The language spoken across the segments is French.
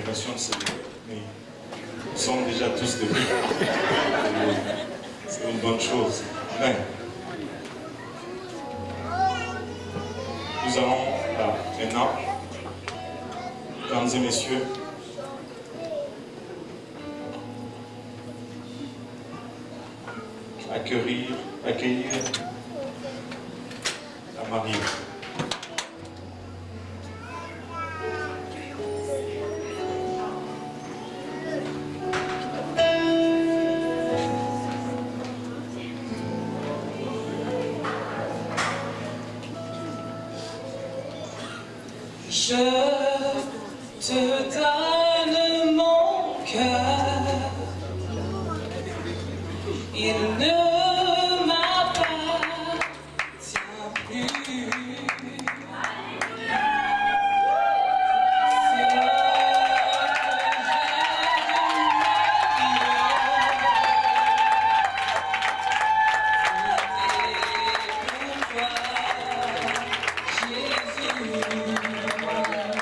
l'installation de ces bébés, mais nous sommes déjà tous debout. C'est une bonne chose. Amen. Nous allons maintenant, mesdames et messieurs, accueillir la mariée. Je te donne mon cœur, il ne m'appartient plus. C'est là que j'ai de ma vie. C'était pour toi, Jésus.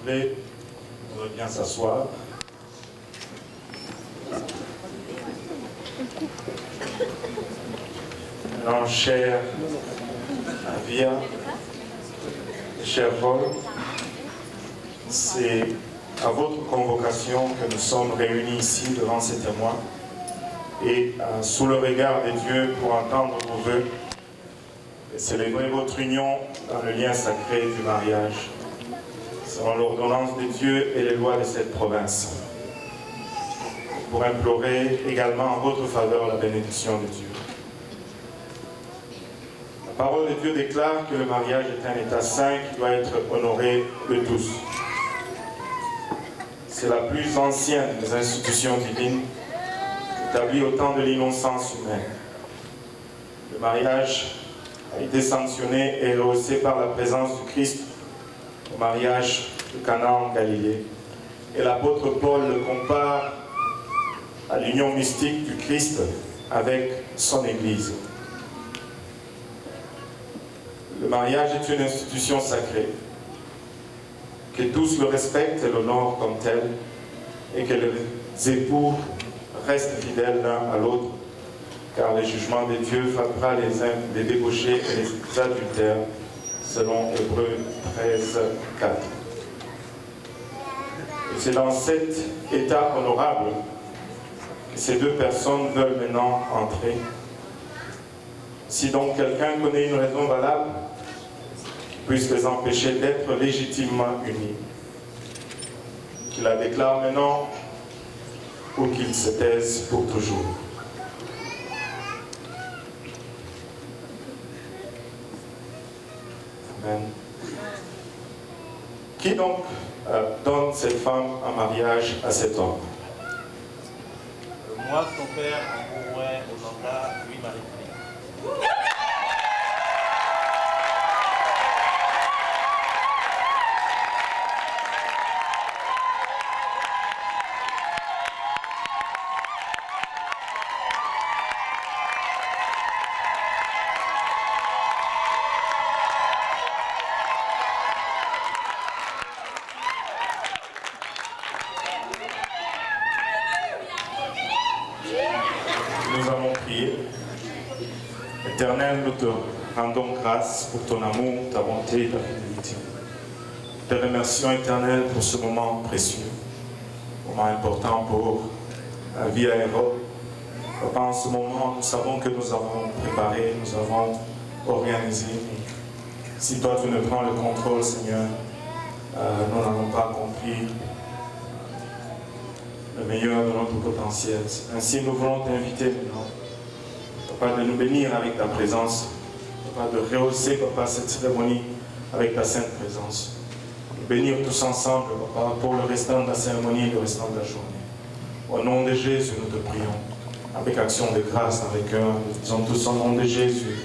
plaît, on va bien s'asseoir. Alors, cher Avia, cher Paul, c'est à votre convocation que nous sommes réunis ici devant ces témoins et sous le regard de Dieu pour entendre vos vœux et célébrer votre union dans le lien sacré du mariage, selon l'ordonnance de Dieu et les lois de cette province, pour implorer également en votre faveur la bénédiction de Dieu. La parole de Dieu déclare que le mariage est un état saint qui doit être honoré de tous. C'est la plus ancienne des institutions divines, établie au temps de l'innocence humaine. Le mariage a été sanctionné et rehaussé par la présence du Christ au mariage de Cana en Galilée. Et l'apôtre Paul le compare à l'union mystique du Christ avec son Église. Le mariage est une institution sacrée, que tous le respectent et l'honorent comme tel, et que les époux restent fidèles l'un à l'autre, car le jugement de Dieu frappera les débauchés et les adultères, selon Hébreux 13, 4. Et c'est dans cet état honorable que ces deux personnes veulent maintenant entrer. Si donc quelqu'un connaît une raison valable qui puisse les empêcher d'être légitimement unis, qu'il la déclare maintenant ou qu'il se taise pour toujours. Amen. Qui donc donne cette femme en mariage à cet homme? Moi, son père, en Gourouin, au Nanga, lui, Marie-Claire. Nous allons prier. Éternel, nous te rendons grâce pour ton amour, ta bonté et ta fidélité. Te remercions, Éternel, pour ce moment précieux, moment important pour la vie à Hérode. Papa, en ce moment, nous savons que nous avons préparé, nous avons organisé. Si toi, tu ne prends le contrôle, Seigneur, nous n'avons pas compris le meilleur de notre potentiel. Ainsi, nous voulons t'inviter maintenant, Papa, de nous bénir avec ta présence, Papa, de rehausser, Papa, cette cérémonie avec ta sainte présence. Nous bénir tous ensemble, Papa, pour le restant de la cérémonie et le restant de la journée. Au nom de Jésus, nous te prions, avec action de grâce dans les cœurs. Nous disons tous au nom de Jésus.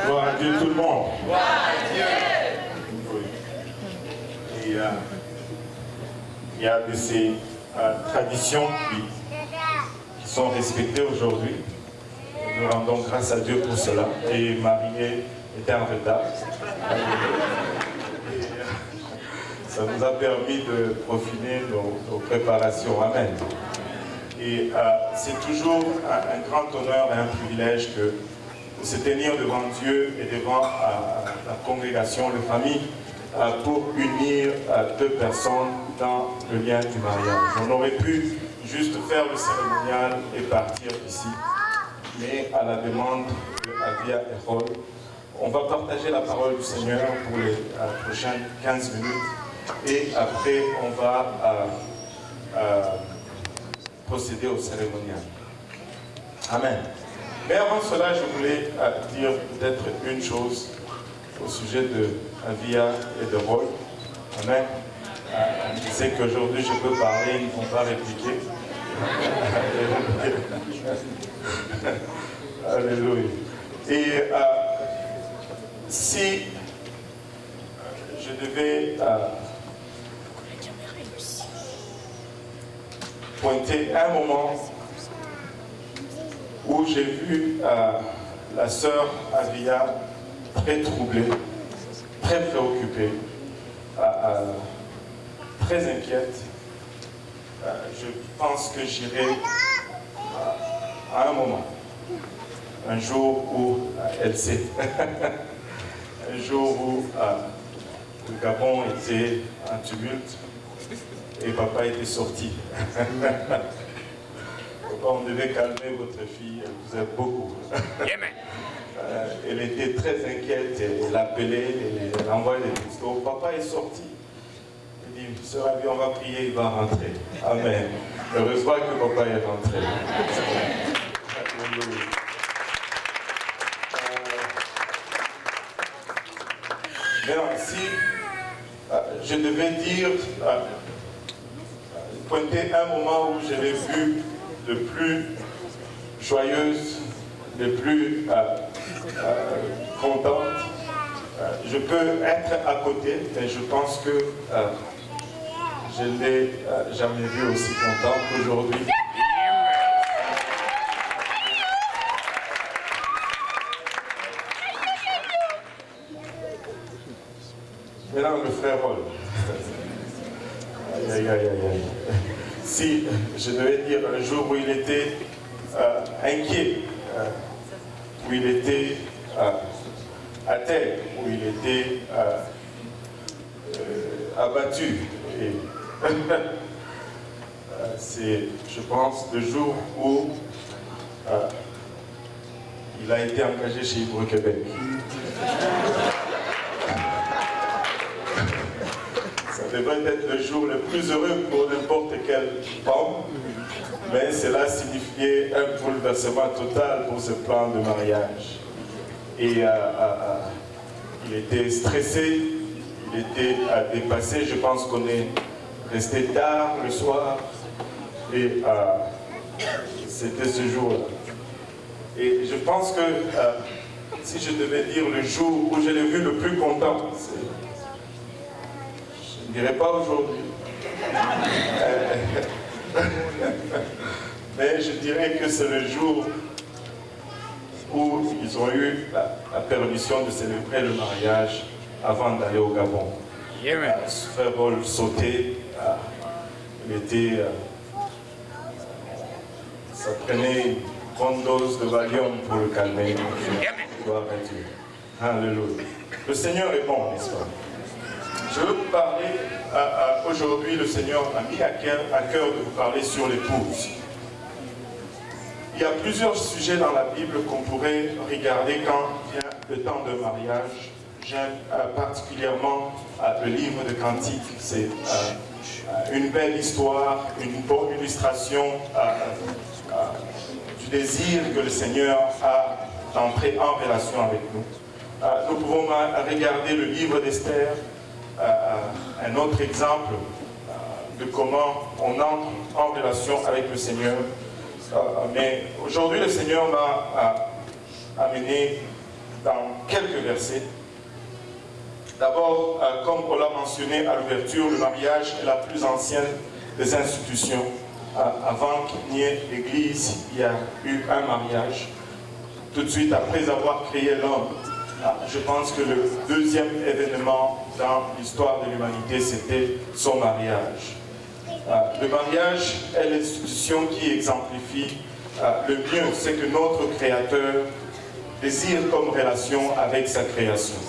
Gloire à Dieu tout le monde. Gloire à Dieu. Et, il y a de ces traditions qui sont respectées aujourd'hui. Nous rendons grâce à Dieu pour cela. Et Marie est en retard. Et, ça nous a permis de profiter nos préparations. Amen. Et c'est toujours un grand honneur et un privilège de se tenir devant Dieu et devant la congrégation, les familles, pour unir deux personnes dans le lien du mariage. On aurait pu juste faire le cérémonial et partir ici, mais à la demande de Avia et Rol, on va partager la parole du Seigneur pour les prochaines 15 minutes et après on va procéder au cérémonial. Amen. Mais avant cela, je voulais dire peut-être une chose au sujet de Avia et de Roy. Amen. Je sais qu'aujourd'hui je peux parler, ils ne vont pas répliquer. Alléluia. Et si je devais pointer un moment où j'ai vu la sœur Avia très troublée, très préoccupée, très inquiète, je pense que j'irai à un moment, un jour où elle sait, un jour où le Gabon était en tumulte et papa était sorti. Papa, on devait calmer votre fille, elle vous aime beaucoup. Elle était très inquiète, elle appelait, elle envoyait des textos. Papa est sorti. Il dit, sœur Abby, on va prier, il va rentrer. Amen. Heureusement que papa est rentré. Maintenant, si je devais dire, pointer un moment où je l'ai vu le plus joyeuse, le plus contente, je peux être à côté, mais je pense que je ne l'ai jamais vu aussi contente qu'aujourd'hui. Maintenant, le frère Paul. Aïe, aïe, aïe, aïe. Si je devais dire un jour où il était inquiet, où il était à terre, où il était abattu, et c'est, je pense, le jour où il a été engagé chez Hydro-Québec. Ça devrait être le jour le plus heureux pour n'importe quelle femme, mais cela signifiait un bouleversement total pour ce plan de mariage. Et il était stressé, il était dépassé. Je pense qu'on est resté tard le soir, et c'était ce jour-là. Et je pense que si je devais dire le jour où je l'ai vu le plus content, je ne dirais pas aujourd'hui. Mais je dirais que c'est le jour où ils ont eu la permission de célébrer le mariage avant d'aller au Gabon. Frère Paul sautait, il était, ça prenait une grande dose de Valium pour le calmer. Gloire à Dieu. Alléluia. Le Seigneur est bon, n'est-ce pas? Je veux vous parler, aujourd'hui le Seigneur m'a mis à cœur de vous parler sur l'épouse. Il y a plusieurs sujets dans la Bible qu'on pourrait regarder quand vient le temps de mariage. J'aime particulièrement le livre de Cantiques. C'est une belle histoire, une bonne illustration du désir que le Seigneur a d'entrer en relation avec nous. Nous pouvons regarder le livre d'Esther, un autre exemple de comment on entre en relation avec le Seigneur. Mais aujourd'hui, le Seigneur m'a amené dans quelques versets. D'abord, comme on l'a mentionné à l'ouverture, le mariage est la plus ancienne des institutions. Avant qu'il n'y ait l'Église, il y a eu un mariage. Tout de suite après avoir créé l'homme, je pense que le deuxième événement dans l'histoire de l'humanité, c'était son mariage. Le mariage est l'institution qui exemplifie le mieux ce que notre Créateur désire comme relation avec sa création.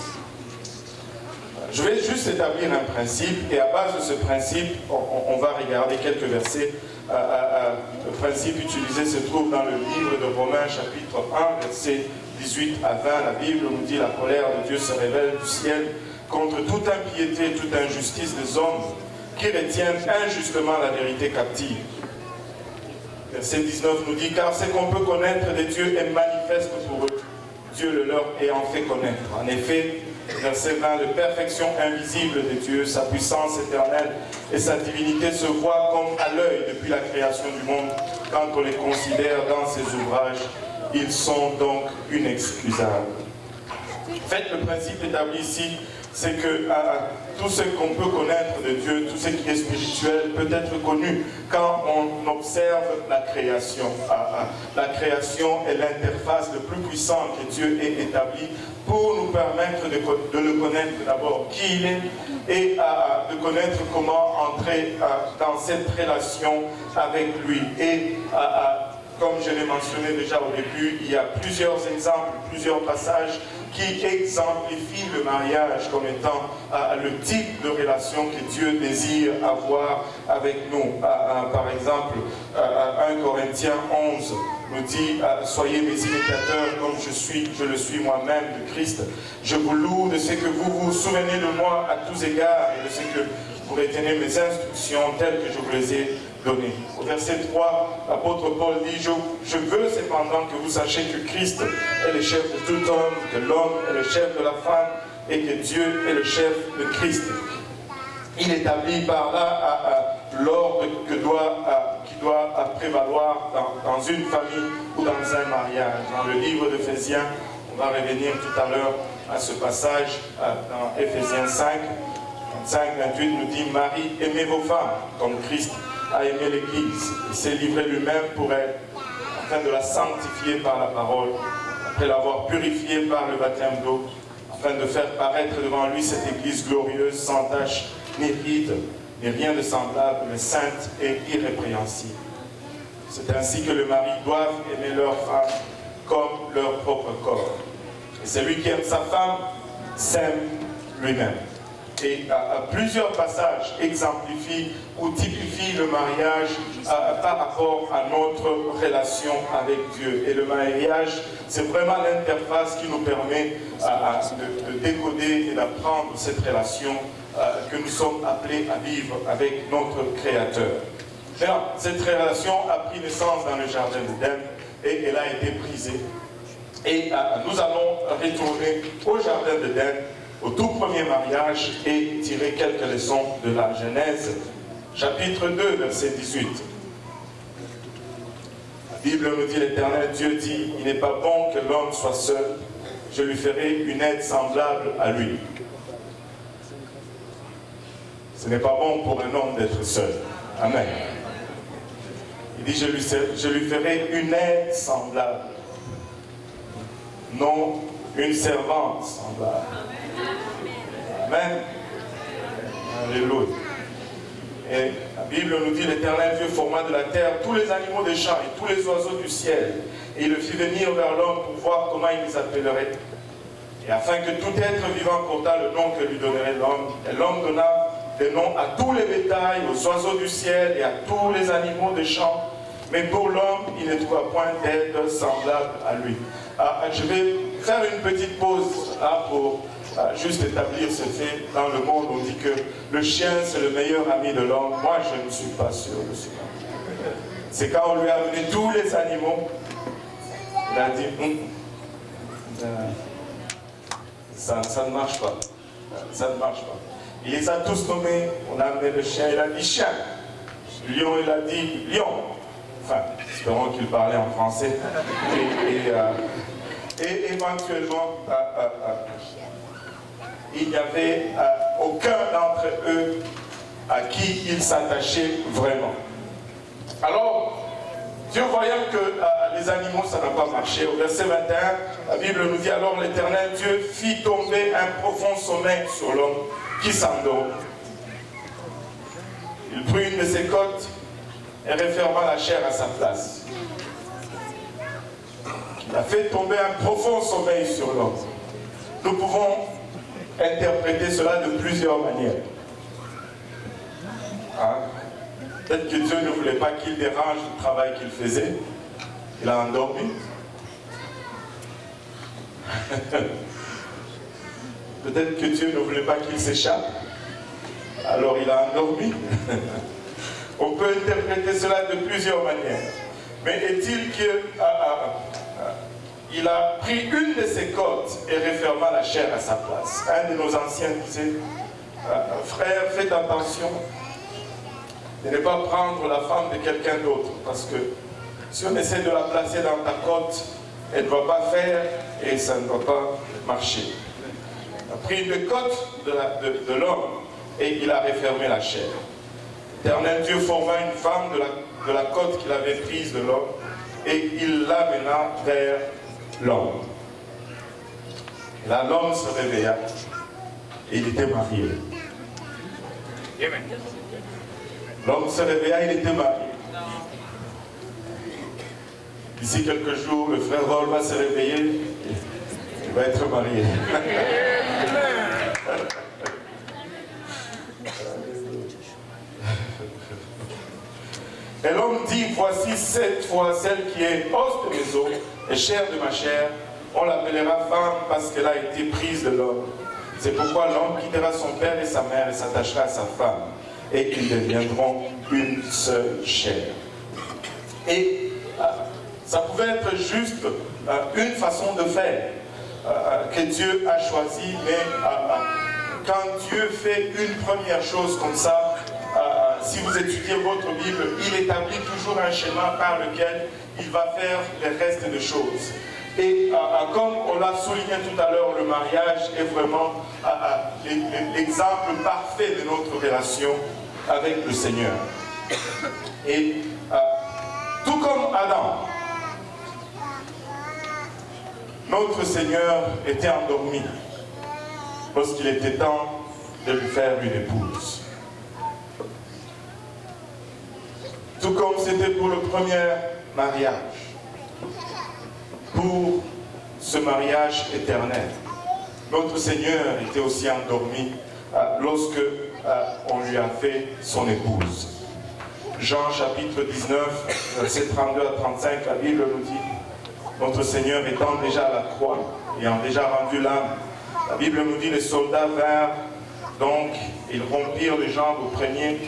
Je vais juste établir un principe, et à base de ce principe, on va regarder quelques versets. Le principe utilisé se trouve dans le livre de Romains, chapitre 1, versets 18 à 20. La Bible nous dit: la colère de Dieu se révèle du ciel contre toute impiété et toute injustice des hommes qui retiennent injustement la vérité captive. Verset 19 nous dit: car ce qu'on peut connaître de Dieu est manifeste pour eux, Dieu le leur ayant fait connaître. En effet, verset 20, la perfection invisible de Dieu, sa puissance éternelle et sa divinité se voient comme à l'œil depuis la création du monde. Quand on les considère dans ses ouvrages, ils sont donc inexcusables. En fait, le principe établi ici, c'est que tout ce qu'on peut connaître de Dieu, tout ce qui est spirituel, peut être connu quand on observe la création. La création est l'interface le plus puissant que Dieu ait établi pour nous permettre de le connaître d'abord qui il est et de connaître comment entrer dans cette relation avec lui. Et comme je l'ai mentionné déjà au début, il y a plusieurs exemples, plusieurs passages qui exemplifient le mariage comme étant le type de relation que Dieu désire avoir avec nous. Par exemple, 1 Corinthiens 11 nous dit « Soyez mes imitateurs comme je le suis moi-même de Christ. Je vous loue de ce que vous vous souvenez de moi à tous égards et de ce que vous retenez mes instructions telles que je vous les ai données. » Au verset 3, l'apôtre Paul dit « Je veux cependant que vous sachiez que Christ est le chef de tout homme, que l'homme est le chef de la femme et que Dieu est le chef de Christ. » Il établit par là l'ordre qui doit prévaloir dans une famille ou dans un mariage. Dans le livre d'Éphésiens, on va revenir tout à l'heure à ce passage dans Éphésiens 5. 25-28 nous dit « Marie, aimez vos femmes comme Christ a aimé l'Église et s'est livré lui-même pour elle, afin de la sanctifier par la parole, après l'avoir purifiée par le baptême d'eau, afin de faire paraître devant lui cette Église glorieuse, sans tache, ni ride, ni rien de semblable, mais sainte et irrépréhensible. C'est ainsi que les maris doivent aimer leur femme comme leur propre corps. Et celui qui aime sa femme s'aime lui-même. » Et plusieurs passages exemplifient ou typifient le mariage par rapport à notre relation avec Dieu. Et le mariage, c'est vraiment l'interface qui nous permet de décoder et d'apprendre cette relation que nous sommes appelés à vivre avec notre Créateur. Maintenant, cette relation a pris naissance dans le jardin d'Éden et elle a été brisée. Et nous allons retourner au jardin d'Éden, au tout premier mariage, et tirer quelques leçons de la Genèse, chapitre 2, verset 18. La Bible nous dit, l'Éternel Dieu dit, il n'est pas bon que l'homme soit seul, je lui ferai une aide semblable à lui. Ce n'est pas bon pour un homme d'être seul. Amen. Il dit, je lui ferai une aide semblable. Non, une servante semblable. Amen. Alléluia. Et la Bible nous dit, l'Éternel Dieu forma de la terre tous les animaux des champs et tous les oiseaux du ciel. Et il le fit venir vers l'homme pour voir comment il les appellerait. Et afin que tout être vivant portât le nom que lui donnerait l'homme. Et l'homme donna des noms à tous les bétails, aux oiseaux du ciel et à tous les animaux des champs. Mais pour l'homme, il ne trouva point d'aide semblable à lui. Je vais faire une petite pause là pour juste établir ce fait. Dans le monde, on dit que le chien, c'est le meilleur ami de l'homme. Moi, je ne suis pas sûr de cela. C'est quand on lui a amené tous les animaux, il a dit, ça ne marche pas. Ça ne marche pas. Il les a tous nommés. On a amené le chien, il a dit chien. Lion, il a dit lion. Enfin, espérons qu'il parlait en français. Et éventuellement, il n'y avait aucun d'entre eux à qui il s'attachait vraiment. Alors, Dieu voyant que les animaux, ça n'a pas marché, au verset 21, la Bible nous dit, alors l'Éternel Dieu fit tomber un profond sommeil sur l'homme qui s'endort. Il prit une de ses côtes et referma la chair à sa place. Il a fait tomber un profond sommeil sur l'homme. Nous pouvons interpréter cela de plusieurs manières. Hein? Peut-être que Dieu ne voulait pas qu'il dérange le travail qu'il faisait. Il a endormi. Peut-être que Dieu ne voulait pas qu'il s'échappe. Alors il a endormi. On peut interpréter cela de plusieurs manières. Mais est-il qu'il a pris une de ses côtes et referma la chair à sa place. Un de nos anciens disait, frère, faites attention de ne pas prendre la femme de quelqu'un d'autre, parce que si on essaie de la placer dans ta côte, elle ne va pas faire et ça ne va pas marcher. Il a pris une côte de l'homme et il a refermé la chair. L'Éternel Dieu forma une femme de la côte qu'il avait prise de l'homme et il l'amena vers l'homme. Là, l'homme se réveilla et il était marié. L'homme se réveilla, il était marié. D'ici quelques jours, le frère Paul va se réveiller, il va être marié. Et l'homme dit, voici cette fois celle qui est os de mes os et chair de ma chair. On l'appellera femme parce qu'elle a été prise de l'homme. C'est pourquoi l'homme quittera son père et sa mère et s'attachera à sa femme. Et ils deviendront une seule chair. Et ça pouvait être juste une façon de faire que Dieu a choisi, mais quand Dieu fait une première chose comme ça, si vous étudiez votre Bible, il établit toujours un schéma par lequel il va faire le reste des choses. Et comme on l'a souligné tout à l'heure, le mariage est vraiment l'exemple parfait de notre relation avec le Seigneur. Et tout comme Adam, notre Seigneur était endormi lorsqu'il était temps de lui faire une épouse. Tout comme c'était pour le premier mariage, pour ce mariage éternel. Notre Seigneur était aussi endormi lorsque on lui a fait son épouse. Jean chapitre 19, versets 32 à 35, la Bible nous dit, notre Seigneur étant déjà à la croix, ayant déjà rendu l'âme, la Bible nous dit, les soldats vinrent, donc ils rompirent les jambes au premier,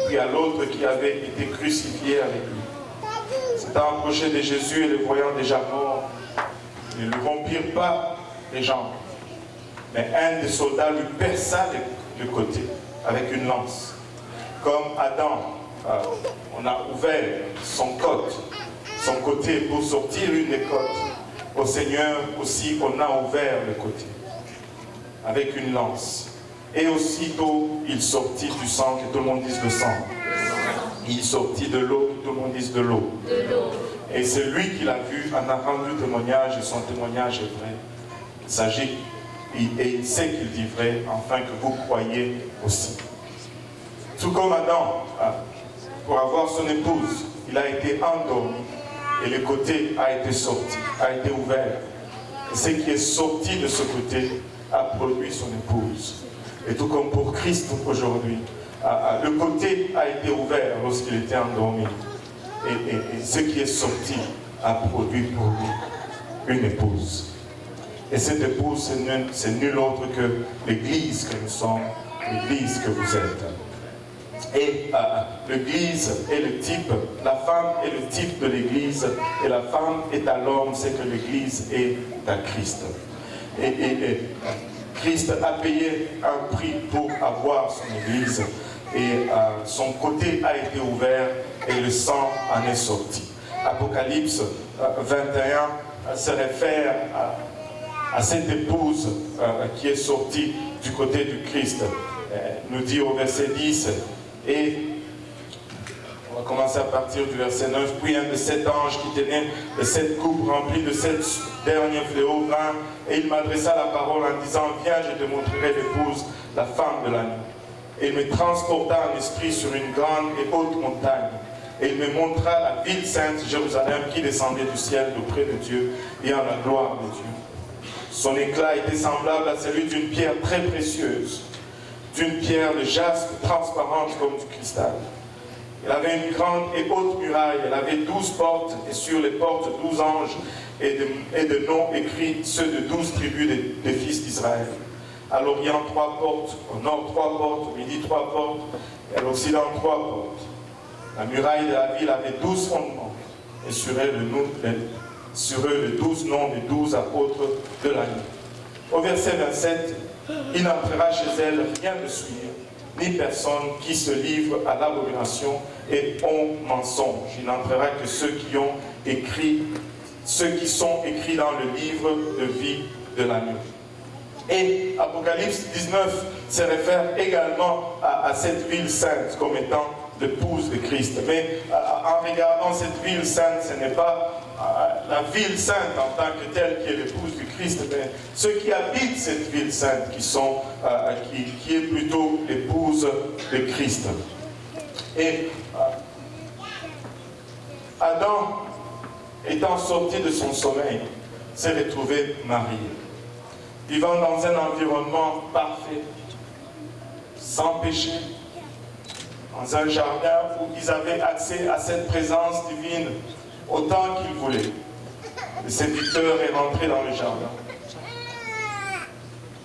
puis à l'autre qui avait été crucifié avec lui. S'étant approché de Jésus et le voyant déjà mort, ils ne lui rompirent pas les jambes, mais un des soldats lui perça le côté avec une lance. Comme Adam, on a ouvert son côté pour sortir une des côtes. Au Seigneur aussi, on a ouvert le côté avec une lance. Et aussitôt, il sortit du sang, que tout le monde dise le sang. Il sortit de l'eau, que tout le monde dise de l'eau. Et c'est lui qui l'a vu, en a rendu témoignage, et son témoignage est vrai. Il s'agit, et il sait qu'il dit vrai, afin que vous croyiez aussi. Tout comme Adam, pour avoir son épouse, il a été endormi, et le côté a été sorti, a été ouvert. Et ce qui est sorti de ce côté a produit son épouse. Et tout comme pour Christ aujourd'hui, le côté a été ouvert lorsqu'il était endormi. Et ce qui est sorti a produit pour lui une épouse. Et cette épouse, c'est nul autre que l'Église que nous sommes, l'Église que vous êtes. Et l'Église est le type, la femme est le type de l'Église, et la femme est à l'homme, c'est que l'Église est à Christ. Et Christ a payé un prix pour avoir son Église, et son côté a été ouvert, et le sang en est sorti. Apocalypse 21 se réfère à cette épouse qui est sortie du côté du Christ. Nous dit au verset 10, et on va commencer à partir du verset 9, puis un de sept anges qui tenait de sept coupes remplies de sept derniers fléaux vint, et il m'adressa la parole en disant, viens, je te montrerai l'épouse, la femme de l'agneau. Et il me transporta en esprit sur une grande et haute montagne, et il me montra la ville sainte Jérusalem qui descendait du ciel d'auprès de Dieu, et en la gloire de Dieu. Son éclat était semblable à celui d'une pierre très précieuse, d'une pierre de jaspe transparente comme du cristal. Elle avait une grande et haute muraille, elle avait 12 portes, et sur les portes 12 anges, et de noms écrits, ceux de 12 tribus des fils d'Israël. À l'Orient 3 portes, au nord 3 portes, au midi 3 portes, et à l'Occident 3 portes. La muraille de la ville avait 12 fondements, et sur eux les 12 noms des 12 apôtres de l'agneau. Au verset 27, il n'entrera chez elle rien de souillé, ni personne qui se livre à l'abomination et au mensonge. Il n'entrera que ceux qui sont écrits dans le livre de vie de l'agneau. Et Apocalypse 19 se réfère également à cette ville sainte comme étant l'épouse de Christ. Mais en regardant cette ville sainte, ce n'est pas la ville sainte en tant que telle qui est l'épouse du Christ, mais ceux qui habitent cette ville sainte qui est plutôt l'épouse de Christ. Et Adam, étant sorti de son sommeil, s'est retrouvé marié, vivant dans un environnement parfait, sans péché, dans un jardin où ils avaient accès à cette présence divine autant qu'ils voulaient. Le séducteur est rentré dans le jardin,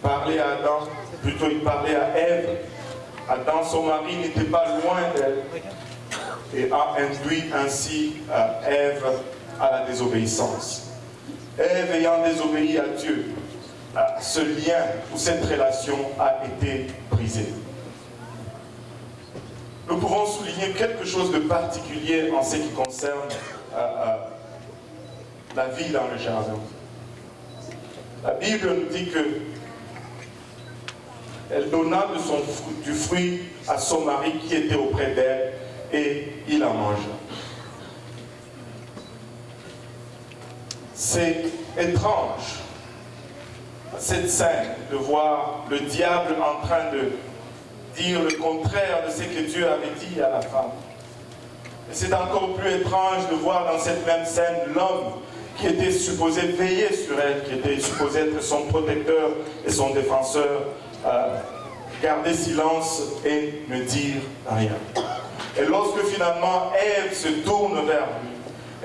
parlait à Adam, plutôt il parlait à Ève. Adam, son mari, n'était pas loin d'elle et a induit ainsi Ève à la désobéissance. Ève ayant désobéi à Dieu, ce lien ou cette relation a été brisée. Nous pouvons souligner quelque chose de particulier en ce qui concerne la vie dans le jardin. La Bible nous dit que elle donna du fruit à son mari qui était auprès d'elle et il en mangea. C'est étrange, cette scène, de voir le diable en train de dire le contraire de ce que Dieu avait dit à la femme. Et c'est encore plus étrange de voir dans cette même scène l'homme qui était supposé veiller sur elle, qui était supposé être son protecteur et son défenseur, garder silence et ne dire rien. Et lorsque finalement Ève se tourne vers lui,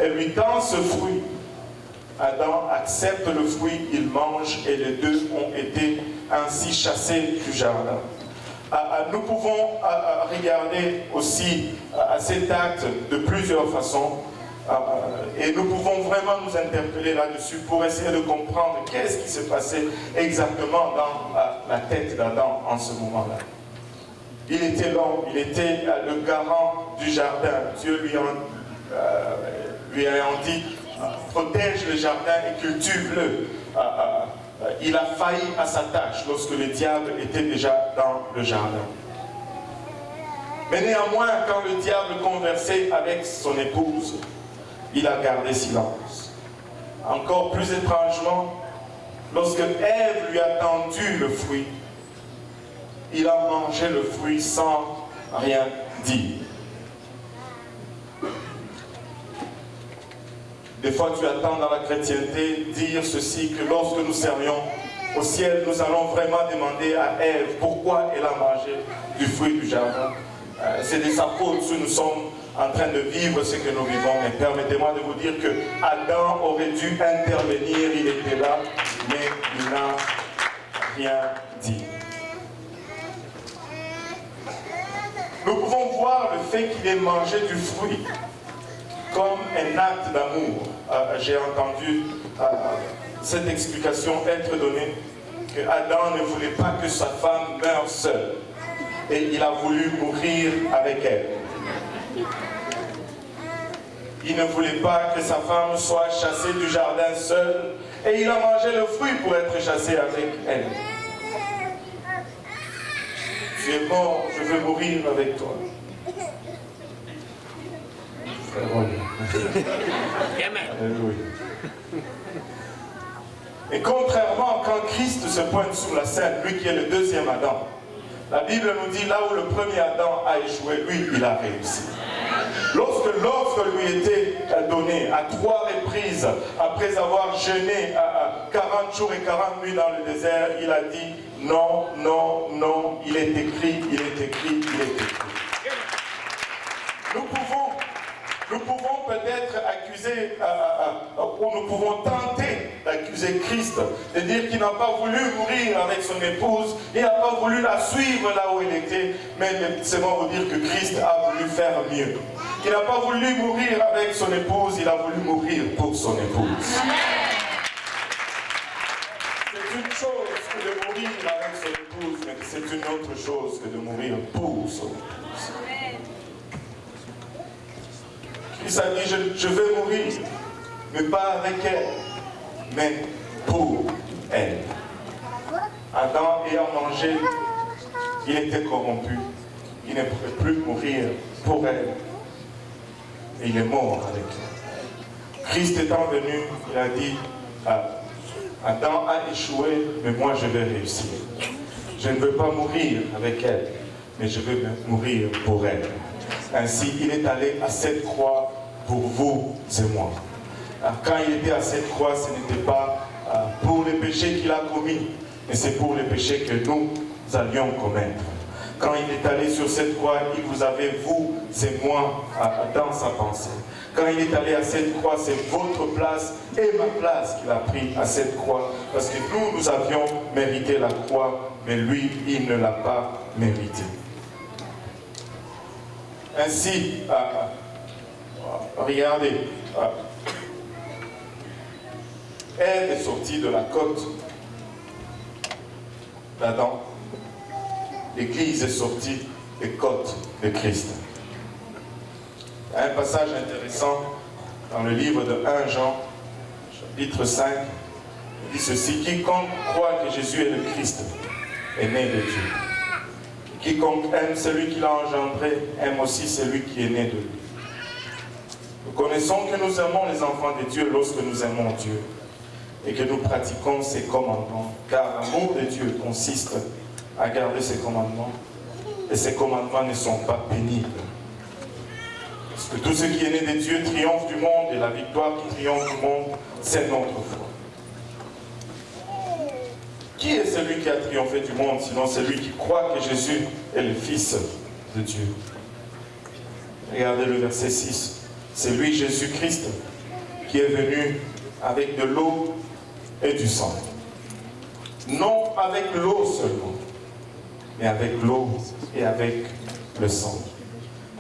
elle lui tend ce fruit, Adam accepte le fruit, il mange et les deux ont été ainsi chassés du jardin. Nous pouvons regarder aussi à cet acte de plusieurs façons et nous pouvons vraiment nous interpeller là-dessus pour essayer de comprendre qu'est-ce qui s'est passé exactement dans la tête d'Adam en ce moment-là. Il était l'homme, il était le garant du jardin. Dieu lui ayant dit protège le jardin et cultive-le. Il a failli à sa tâche lorsque le diable était déjà dans le jardin. Mais néanmoins, quand le diable conversait avec son épouse, il a gardé silence. Encore plus étrangement, lorsque Ève lui a tendu le fruit, il a mangé le fruit sans rien dire. Des fois, tu attends dans la chrétienté dire ceci, que lorsque nous serions au ciel, nous allons vraiment demander à Ève pourquoi elle a mangé du fruit du jardin. C'est de sa faute si nous sommes en train de vivre ce que nous vivons. Mais permettez-moi de vous dire que Adam aurait dû intervenir, il était là, mais il n'a rien dit. Nous pouvons voir le fait qu'il ait mangé du fruit comme un acte d'amour. J'ai entendu cette explication être donnée, que Adam ne voulait pas que sa femme meure seule. Et il a voulu mourir avec elle. Il ne voulait pas que sa femme soit chassée du jardin seule. Et il a mangé le fruit pour être chassé avec elle. Tu es mort, je veux mourir avec toi. Alléluia. Et contrairement quand Christ se pointe sur la scène, lui qui est le deuxième Adam, la Bible nous dit là où le premier Adam a échoué, lui il a réussi. Lorsque l'offre lui était donnée à 3 reprises, après avoir jeûné 40 jours et 40 nuits dans le désert, il a dit non, non, non, il est écrit, il est écrit, il est écrit. Nous pouvons peut-être accuser, ou nous pouvons tenter d'accuser Christ, de dire qu'il n'a pas voulu mourir avec son épouse, il n'a pas voulu la suivre là où elle était, mais seulement vous dire que Christ a voulu faire mieux. Il n'a pas voulu mourir avec son épouse, il a voulu mourir pour son épouse. C'est une chose que de mourir avec son épouse, mais c'est une autre chose que de mourir pour son épouse. Il a dit, je vais mourir, mais pas avec elle, mais pour elle. Adam ayant mangé, il était corrompu. Il ne pouvait plus mourir pour elle. Et il est mort avec elle. Christ étant venu, il a dit, Adam a échoué, mais moi je vais réussir. Je ne veux pas mourir avec elle, mais je veux mourir pour elle. Ainsi, il est allé à cette croix pour vous et moi. Quand il était à cette croix, ce n'était pas pour les péchés qu'il a commis, mais c'est pour les péchés que nous allions commettre. Quand il est allé sur cette croix, il vous avait, vous et moi, dans sa pensée. Quand il est allé à cette croix, c'est votre place et ma place qu'il a pris à cette croix. Parce que nous avions mérité la croix, mais lui, il ne l'a pas mérité. Ainsi, regardez, Ève est sortie de la côte d'Adam. L'Église est sortie des côtes de Christ. Il y a un passage intéressant dans le livre de 1 Jean, chapitre 5, il dit ceci: quiconque croit que Jésus est le Christ est né de Dieu. Quiconque aime celui qui l'a engendré aime aussi celui qui est né de lui. Nous connaissons que nous aimons les enfants de Dieu lorsque nous aimons Dieu et que nous pratiquons ses commandements, car l'amour de Dieu consiste à garder ses commandements, et ses commandements ne sont pas pénibles. Parce que tout ce qui est né de Dieu triomphe du monde, et la victoire qui triomphe du monde, c'est notre foi. Qui est celui qui a triomphé du monde, sinon celui qui croit que Jésus est le Fils de Dieu? Regardez le verset 6. C'est lui, Jésus-Christ, qui est venu avec de l'eau et du sang. Non avec l'eau seulement, mais avec l'eau et avec le sang.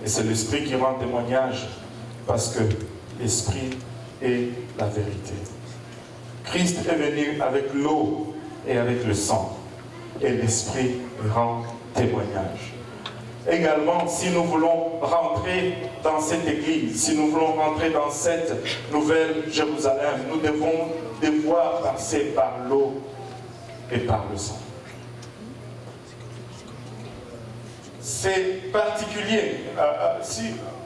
Et c'est l'Esprit qui rend témoignage, parce que l'Esprit est la vérité. Christ est venu avec l'eau et avec le sang, et l'Esprit rend témoignage. Également, si nous voulons rentrer dans cette église, si nous voulons rentrer dans cette nouvelle Jérusalem, nous devons devoir passer par l'eau et par le sang. C'est particulier.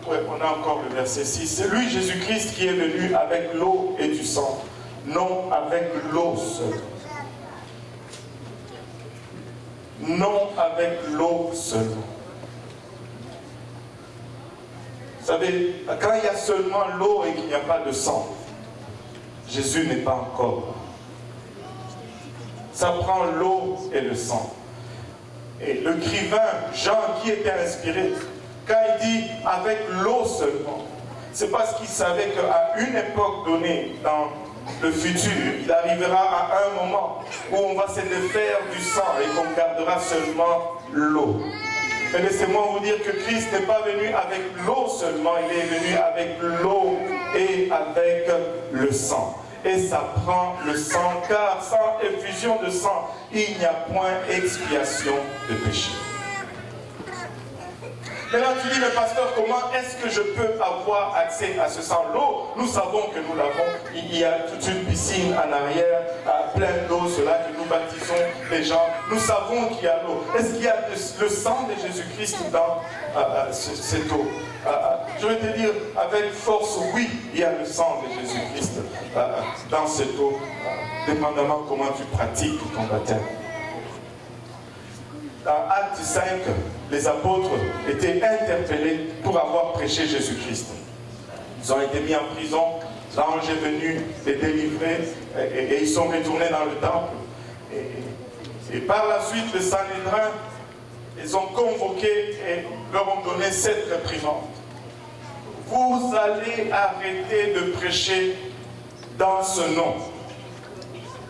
On a encore le verset 6. C'est lui, Jésus-Christ, qui est venu avec l'eau et du sang, non avec l'eau seule. Non avec l'eau seulement. Vous savez, quand il y a seulement l'eau et qu'il n'y a pas de sang, Jésus n'est pas encore. Ça prend l'eau et le sang. Et l'écrivain Jean, qui était inspiré, quand il dit avec l'eau seulement, c'est parce qu'il savait qu'à une époque donnée, dans le futur, il arrivera à un moment où on va se défaire du sang et qu'on gardera seulement l'eau. Mais laissez-moi vous dire que Christ n'est pas venu avec l'eau seulement, il est venu avec l'eau et avec le sang. Et ça prend le sang, car sans effusion de sang, il n'y a point expiation de péché. Maintenant tu dis, mais pasteur, comment est-ce que je peux avoir accès à ce sang? L'eau, nous savons que nous l'avons. Il y a toute une piscine en arrière, plein d'eau, cela que nous baptisons les gens. Nous savons qu'il y a l'eau. Est-ce qu'il y a le sang de Jésus-Christ dans cette eau? Je vais te dire avec force, oui, il y a le sang de Jésus-Christ dans cette eau, dépendamment comment tu pratiques ton baptême. Dans Acte 5, les apôtres étaient interpellés pour avoir prêché Jésus-Christ. Ils ont été mis en prison, l'ange est venu les délivrer et ils sont retournés dans le temple. Et par la suite, le Sanhédrin, ils ont convoqué et leur ont donné cette réprimande. Vous allez arrêter de prêcher dans ce nom.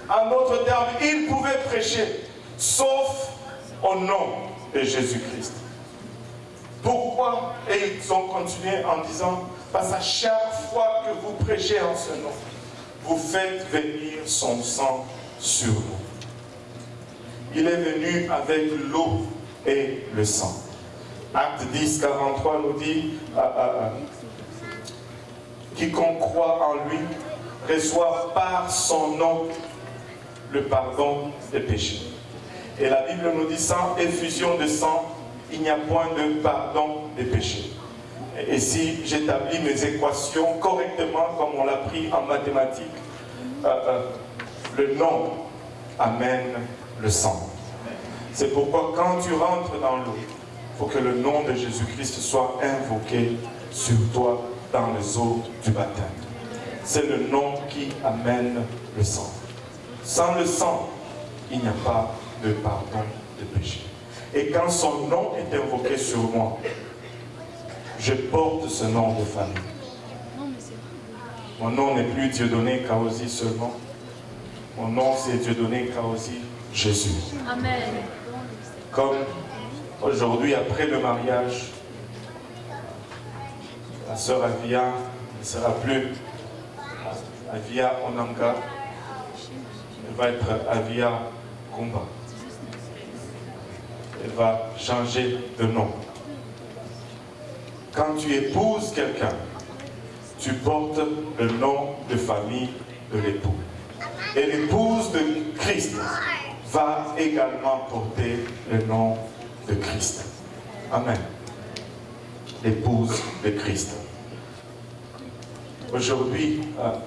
En d'autres termes, ils pouvaient prêcher, sauf au nom de Jésus-Christ. Pourquoi? Et ils ont continué en disant, parce qu'à chaque fois que vous prêchez en ce nom, vous faites venir son sang sur nous. Il est venu avec l'eau et le sang. Acte 10, 43 nous dit, quiconque croit en lui reçoit par son nom le pardon des péchés. Et la Bible nous dit, sans effusion de sang, il n'y a point de pardon des péchés. Et si j'établis mes équations correctement, comme on l'a pris en mathématiques, le nom amène le sang. C'est pourquoi quand tu rentres dans l'eau, il faut que le nom de Jésus-Christ soit invoqué sur toi dans les eaux du baptême. C'est le nom qui amène le sang. Sans le sang, il n'y a pas de pardon de péché. Et quand son nom est invoqué sur moi, je porte ce nom de famille. Mon nom n'est plus Dieudonné Kaosi seulement. Mon nom c'est Dieudonné Kaosi Jésus. Amen. Comme aujourd'hui, après le mariage, la sœur Avia ne sera plus Avia Onanga, elle va être Avia Kumba. Elle va changer de nom. Quand tu épouses quelqu'un, tu portes le nom de famille de l'époux. Et l'épouse de Christ va également porter le nom de Christ. Amen. L'épouse de Christ. Aujourd'hui, la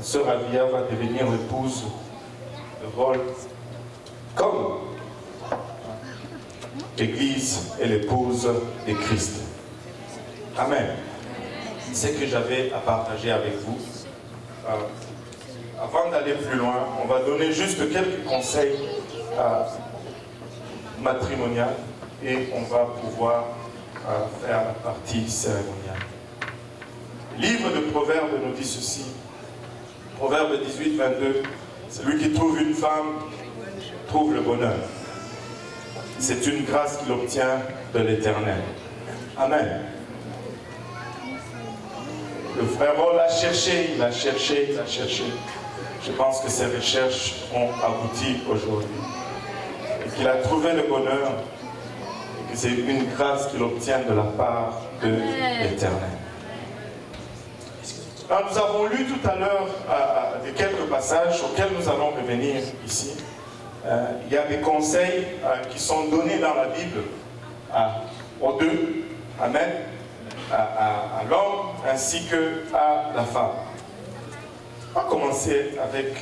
sœur Avia va devenir l'épouse de rôle comme l'Église est l'épouse de Christ. Amen. C'est ce que j'avais à partager avec vous. Avant d'aller plus loin, on va donner juste quelques conseils matrimoniaux et on va pouvoir faire la partie cérémoniale. Le livre de Proverbes nous dit ceci. Proverbe 18, 22. Celui qui trouve une femme trouve le bonheur. C'est une grâce qu'il obtient de l'Éternel. Amen. Le frère l'a cherché, il a cherché, il a cherché. Je pense que ses recherches ont abouti aujourd'hui. Et qu'il a trouvé le bonheur. Et que c'est une grâce qu'il obtient de la part de l'Éternel. Nous avons lu tout à l'heure quelques passages auxquels nous allons revenir ici. Il y a des conseils qui sont donnés dans la Bible aux deux, amen, à l'homme ainsi qu'à la femme. On va commencer avec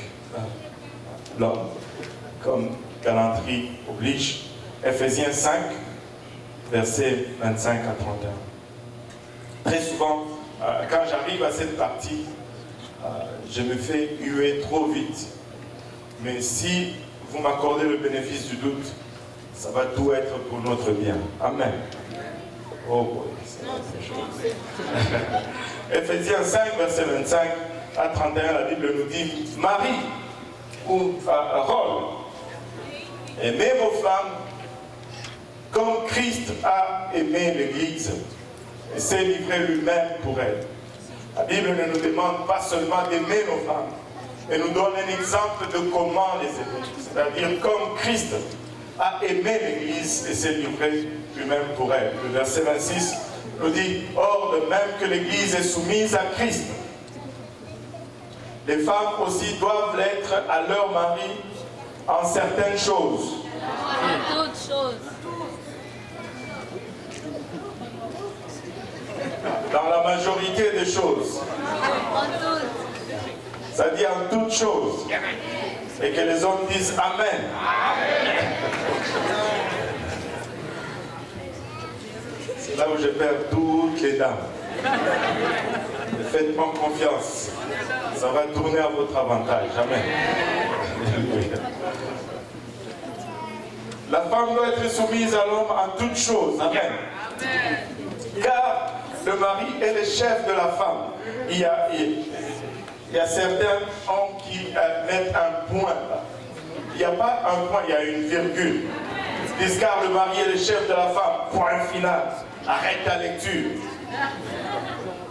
l'homme, comme galanterie oblige. Ephésiens 5, versets 25 à 31. Très souvent, quand j'arrive à cette partie, je me fais huer trop vite. Mais si vous m'accordez le bénéfice du doute, ça va tout être pour notre bien. Amen. Oh boy, ça va être chaud. Ephésiens 5, verset 25 à 31, la Bible nous dit, Marie ou rôle, aimez vos femmes comme Christ a aimé l'Église et s'est livré lui-même pour elle. La Bible ne nous demande pas seulement d'aimer nos femmes, mais nous donne un exemple de comment les aimer. C'est-à-dire comme Christ a aimé l'Église et s'est livré lui-même pour elle. Le verset 26 nous dit, or de même que l'Église est soumise à Christ, les femmes aussi doivent l'être à leur mari en certaines choses. En toutes choses. Dans la majorité des choses. En toutes. Ça dit en toutes choses. Et que les hommes disent Amen. C'est là où je perds toutes les dames. Faites-moi confiance. Ça va tourner à votre avantage. Amen. La femme doit être soumise à l'homme en toutes choses. Amen. Car le mari est le chef de la femme. Il y a certains hommes qui mettent un point là. Il n'y a pas un point, il y a une virgule. Ils disent car le mari est le chef de la femme. Point final. Arrête ta lecture.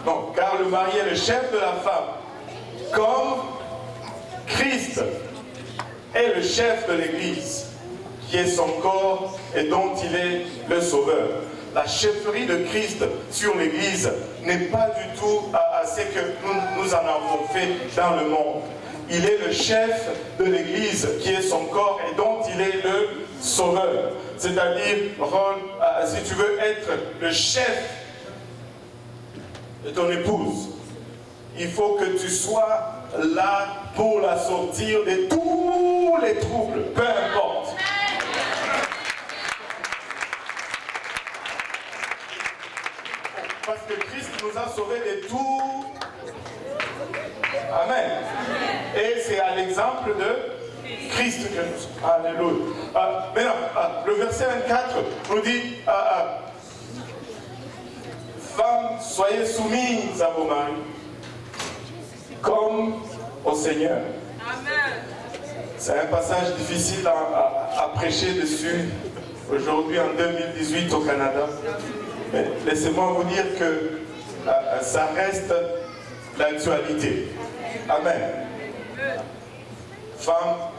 Non, car le mari est le chef de la femme. Comme Christ est le chef de l'Église, qui est son corps et dont il est le sauveur. La chefferie de Christ sur l'Église n'est pas du tout à ce que nous en avons fait dans le monde. il est le chef de l'Église qui est son corps et dont il est le sauveur. C'est-à-dire, si tu veux être le chef de ton épouse, il faut que tu sois là pour la sortir de tous les troubles, peu importe. Parce que Christ nous a sauvés de tout. Amen. Et c'est à l'exemple de Christ que nous sommes. Alléluia. Maintenant, le verset 24 nous dit femmes, soyez soumises à vos maris, comme au Seigneur. Amen. C'est un passage difficile à prêcher dessus aujourd'hui en 2018 au Canada. Mais laissez-moi vous dire que ça reste l'actualité. Amen. Femmes,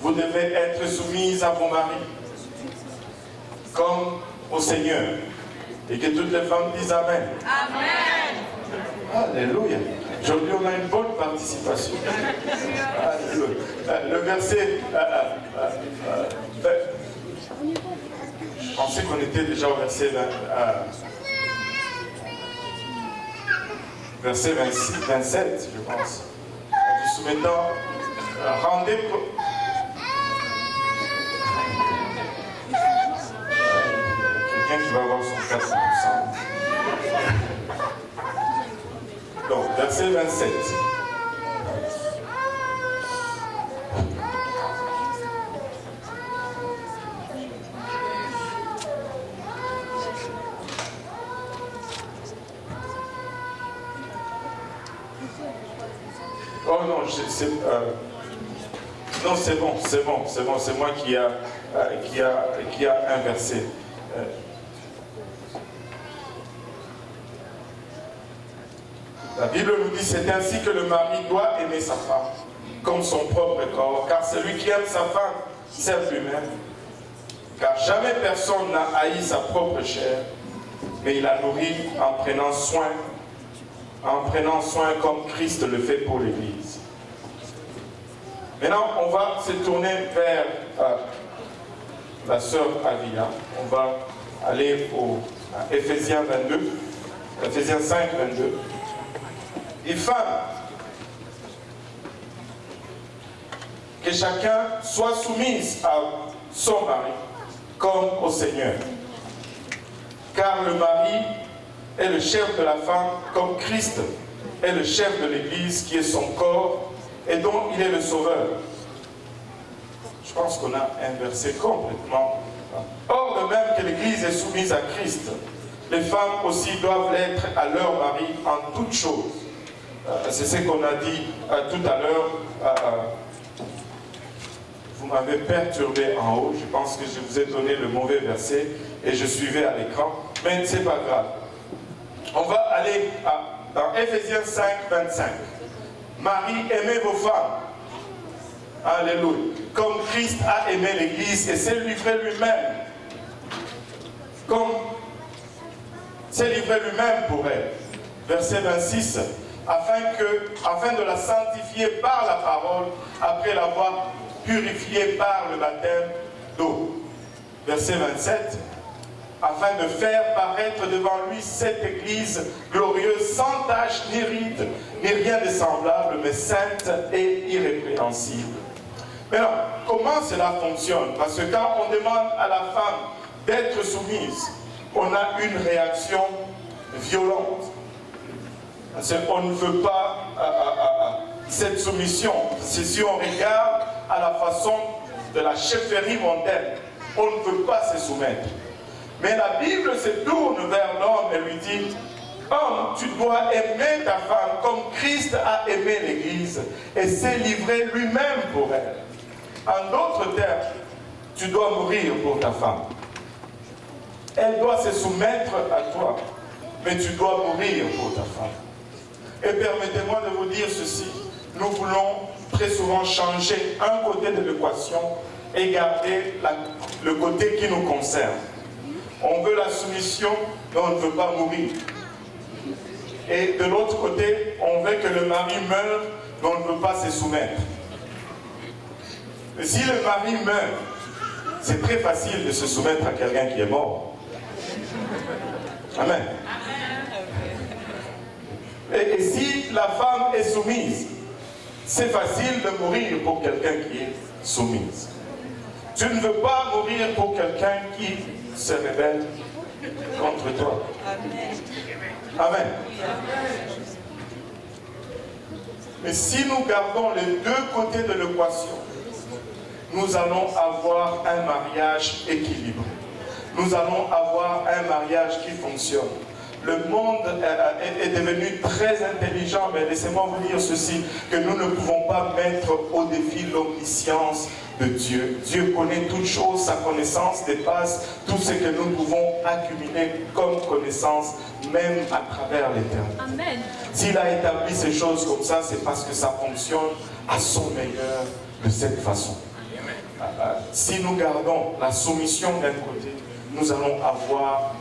vous devez être soumises à vos maris, comme au Seigneur. Et que toutes les femmes disent Amen. Amen. Alléluia. Aujourd'hui, on a une bonne participation. Alléluia. Le verset... je pensais qu'on était déjà au verset 26, 27, je pense. En vous soumettant, rendez... Quelqu'un qui va avoir son 4%. Donc, verset 27. Oh non, non, c'est bon, c'est moi qui a inversé. La Bible nous dit, c'est ainsi que le mari doit aimer sa femme, comme son propre corps, car celui qui aime sa femme sert lui-même. Car jamais personne n'a haï sa propre chair, mais il la nourrit en prenant soin comme Christ le fait pour l'Église. Maintenant, on va se tourner vers la sœur Avila. On va aller à Éphésiens 22, Éphésiens 5, 22. Et femmes, que chacun soit soumise à son mari, comme au Seigneur. Car le mari est le chef de la femme, comme Christ est le chef de l'Église, qui est son corps, et dont il est le sauveur. Je pense qu'on a inversé complètement. Or, de même que l'Église est soumise à Christ, les femmes aussi doivent l'être à leur mari en toutes choses. C'est ce qu'on a dit tout à l'heure. Vous m'avez perturbé en haut. Je pense que je vous ai donné le mauvais verset et je suivais à l'écran. Mais ce n'est pas grave. On va aller dans Éphésiens 5, 25. Marie, aimez vos femmes. Alléluia. Comme Christ a aimé l'Église et s'est livré lui-même. Comme s'est livré lui-même pour elle. Verset 26. Afin de la sanctifier par la parole, après l'avoir purifiée par le baptême d'eau. Verset 27. Afin de faire paraître devant lui cette Église glorieuse, sans tache ni ride, ni rien de semblable, mais sainte et irrépréhensible. Maintenant, comment cela fonctionne? Parce que quand on demande à la femme d'être soumise, on a une réaction violente. On ne veut pas cette soumission. C'est si on regarde à la façon de la chefferie mondaine, on ne veut pas se soumettre. Mais la Bible se tourne vers l'homme et lui dit, homme, tu dois aimer ta femme comme Christ a aimé l'Église et s'est livré lui-même pour elle. En d'autres termes, tu dois mourir pour ta femme. Elle doit se soumettre à toi, mais tu dois mourir pour ta femme. Et permettez-moi de vous dire ceci, nous voulons très souvent changer un côté de l'équation et garder le côté qui nous concerne. On veut la soumission, mais on ne veut pas mourir. Et de l'autre côté, on veut que le mari meure, mais on ne veut pas se soumettre. Mais si le mari meurt, c'est très facile de se soumettre à quelqu'un qui est mort. Amen. Et si la femme est soumise, c'est facile de mourir pour quelqu'un qui est soumise. Tu ne veux pas mourir pour quelqu'un qui se rebelle contre toi. Amen. Mais si nous gardons les deux côtés de l'équation, nous allons avoir un mariage équilibré. Nous allons avoir un mariage qui fonctionne. Le monde est devenu très intelligent, mais laissez-moi vous dire ceci, que nous ne pouvons pas mettre au défi l'omniscience de Dieu. Dieu connaît toutes choses, sa connaissance dépasse tout ce que nous pouvons accumuler comme connaissance, même à travers l'éternité. Amen. S'il a établi ces choses comme ça, c'est parce que ça fonctionne à son meilleur de cette façon. Si nous gardons la soumission d'un côté, nous allons avoir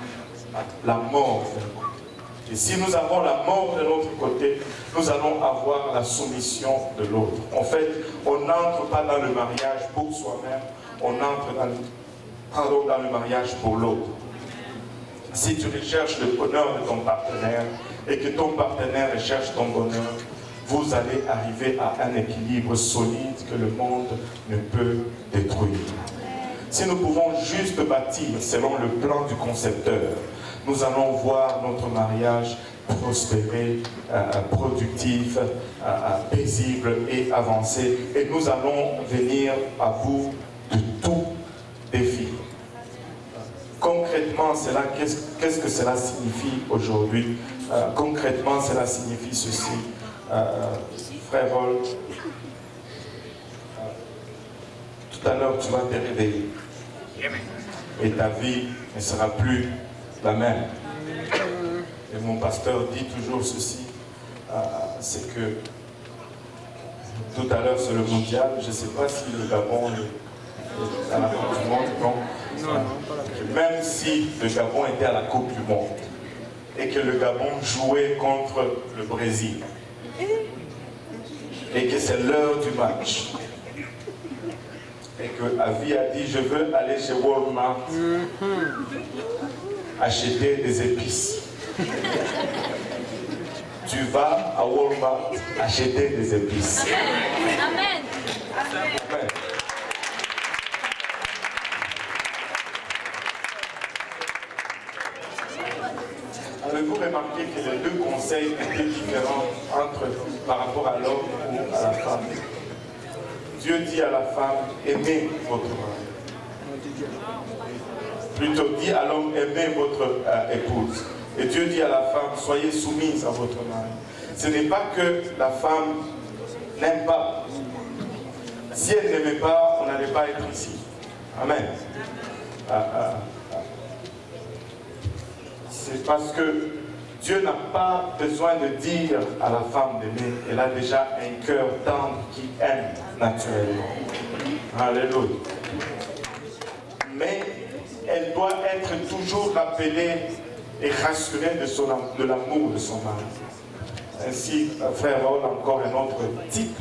la mort d'un côté. Et si nous avons la mort de l'autre côté, nous allons avoir la soumission de l'autre. En fait, on n'entre pas dans le mariage pour soi-même, on entre dans le mariage pour l'autre. Si tu recherches le bonheur de ton partenaire et que ton partenaire recherche ton bonheur, vous allez arriver à un équilibre solide que le monde ne peut détruire. Si nous pouvons juste bâtir selon le plan du concepteur, nous allons voir notre mariage prospérer, productif, paisible et avancé. Et nous allons venir à bout de tout défi. Concrètement, qu'est-ce que cela signifie aujourd'hui? Concrètement, cela signifie ceci. Frère Vol, tout à l'heure, tu vas te réveiller. Et ta vie ne sera plus la même. Et mon pasteur dit toujours ceci, c'est que tout à l'heure sur le mondial, je ne sais pas si le Gabon est à la Coupe du Monde, non. Même si le Gabon était à la Coupe du Monde et que le Gabon jouait contre le Brésil et que c'est l'heure du match et que Avi a dit je veux aller chez Walmart acheter des épices. Tu vas à Walmart acheter des épices. Amen. Amen. Avez-vous remarqué que les deux conseils étaient différents par rapport à l'homme ou à la femme? Dieu dit à la femme, aimez votre mari. Plutôt dit à l'homme, aimez votre épouse. Et Dieu dit à la femme, soyez soumise à votre mari. Ce n'est pas que la femme n'aime pas. Si elle n'aimait pas, on n'allait pas être ici. Amen. C'est parce que Dieu n'a pas besoin de dire à la femme d'aimer. Elle a déjà un cœur tendre qui aime naturellement. Alléluia. Mais elle doit être toujours rappelée et rassurée de l'amour de son mari. Ainsi, frère Raoul, encore un autre type.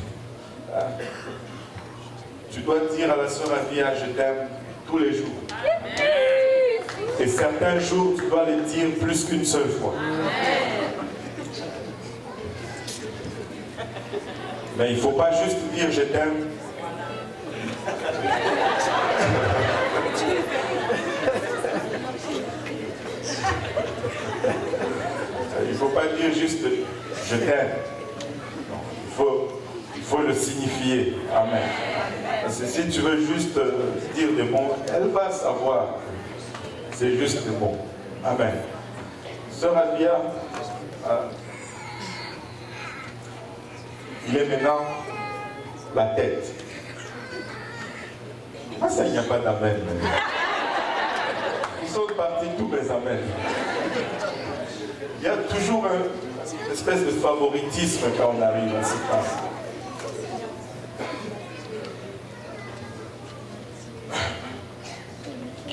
Tu dois dire à la sœur Avia, je t'aime tous les jours. Et certains jours, tu dois le dire plus qu'une seule fois. Mais il ne faut pas juste dire je t'aime. Il ne faut pas dire juste je t'aime. Il faut le signifier. Amen. Parce que si tu veux juste dire des mots, elle va savoir. C'est juste des mots. Amen. Sœur Avia, il est maintenant la tête. Ah, ça, il n'y a pas d'amen. Ils sont partis tous mes amens. Il y a toujours une espèce de favoritisme quand on arrive à ce temps.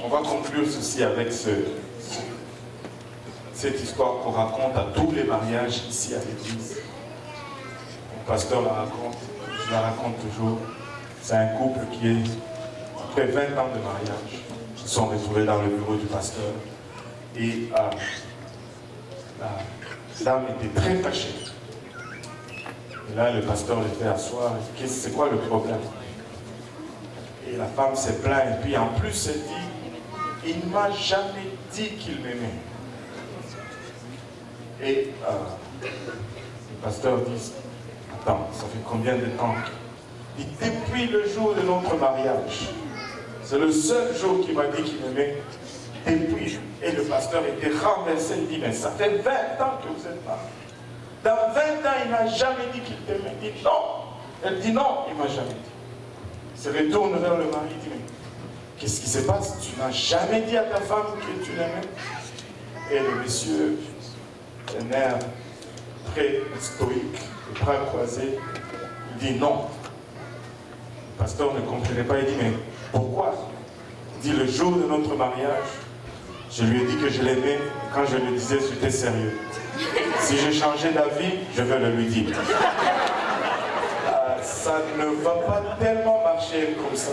On va conclure ceci avec cette histoire qu'on raconte à tous les mariages ici à l'église. Mon pasteur la raconte, je la raconte toujours. C'est un couple qui est, après 20 ans de mariage, ils sont retrouvés dans le bureau du pasteur. Et la dame était très fâchée. Et là, le pasteur le fait asseoir. C'est quoi le problème? Et la femme s'est plainte. Et puis en plus, elle dit, il ne m'a jamais dit qu'il m'aimait. Et le pasteur dit, attends, ça fait combien de temps? Il dit, depuis le jour de notre mariage, c'est le seul jour qu'il m'a dit qu'il m'aimait. Depuis. Et le pasteur était renversé. Il dit, mais ça fait 20 ans que vous êtes là. Dans 20 ans, il n'a jamais dit qu'il t'aimait. Il dit non. Elle dit non, il ne m'a jamais dit. Il se retourne vers le mari. Il dit, mais qu'est-ce qui se passe? Tu n'as jamais dit à ta femme que tu l'aimais? Et le monsieur, un air très stoïque, les bras croisés, il dit non. Le pasteur ne comprenait pas. Il dit, mais pourquoi? Il dit, le jour de notre mariage, je lui ai dit que je l'aimais. Quand je le disais, j'étais sérieux. Si j'ai changé d'avis, je vais le lui dire. Ça ne va pas tellement marcher comme ça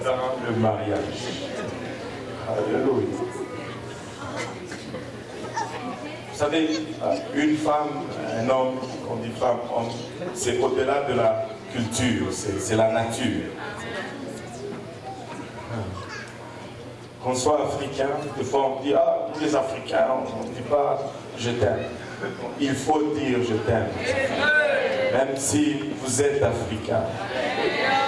dans le mariage. Alléluia. Vous savez, une femme, un homme, on dit femme, homme, c'est au-delà de la culture, c'est la nature. Qu'on soit africain, des fois on dit, ah, nous les Africains, on ne dit pas je t'aime. Il faut dire je t'aime. Même si vous êtes africain.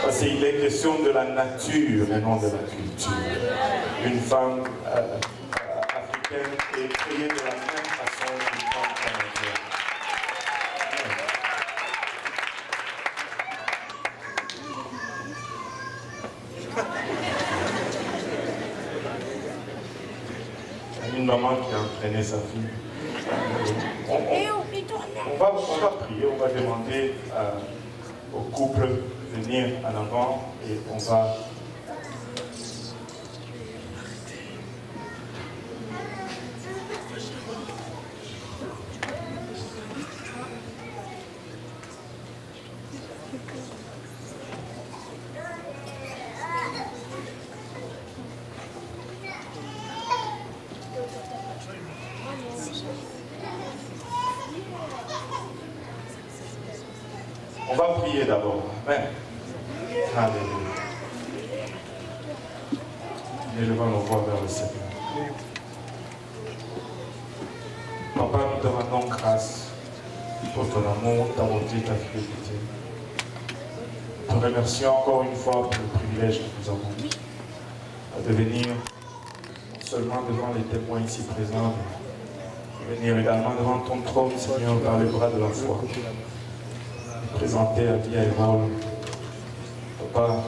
Parce qu'il est question de la nature et non de la culture. Une femme africaine est créée de la même façon qu'une femme canadienne. Une maman qui a entraîné sa fille. On va prier, on va demander au couple de venir en avant et on va prier d'abord. Amen. Alléluia. Élevons nos voix vers le Seigneur. Papa, nous te rendons grâce pour ton amour, ta bonté, ta fidélité. Nous te remercions encore une fois pour le privilège que nous avons de venir non seulement devant les témoins ici présents, mais venir également devant ton trône, Seigneur, par les bras de la foi. Présenter à Via et Rôle, Papa,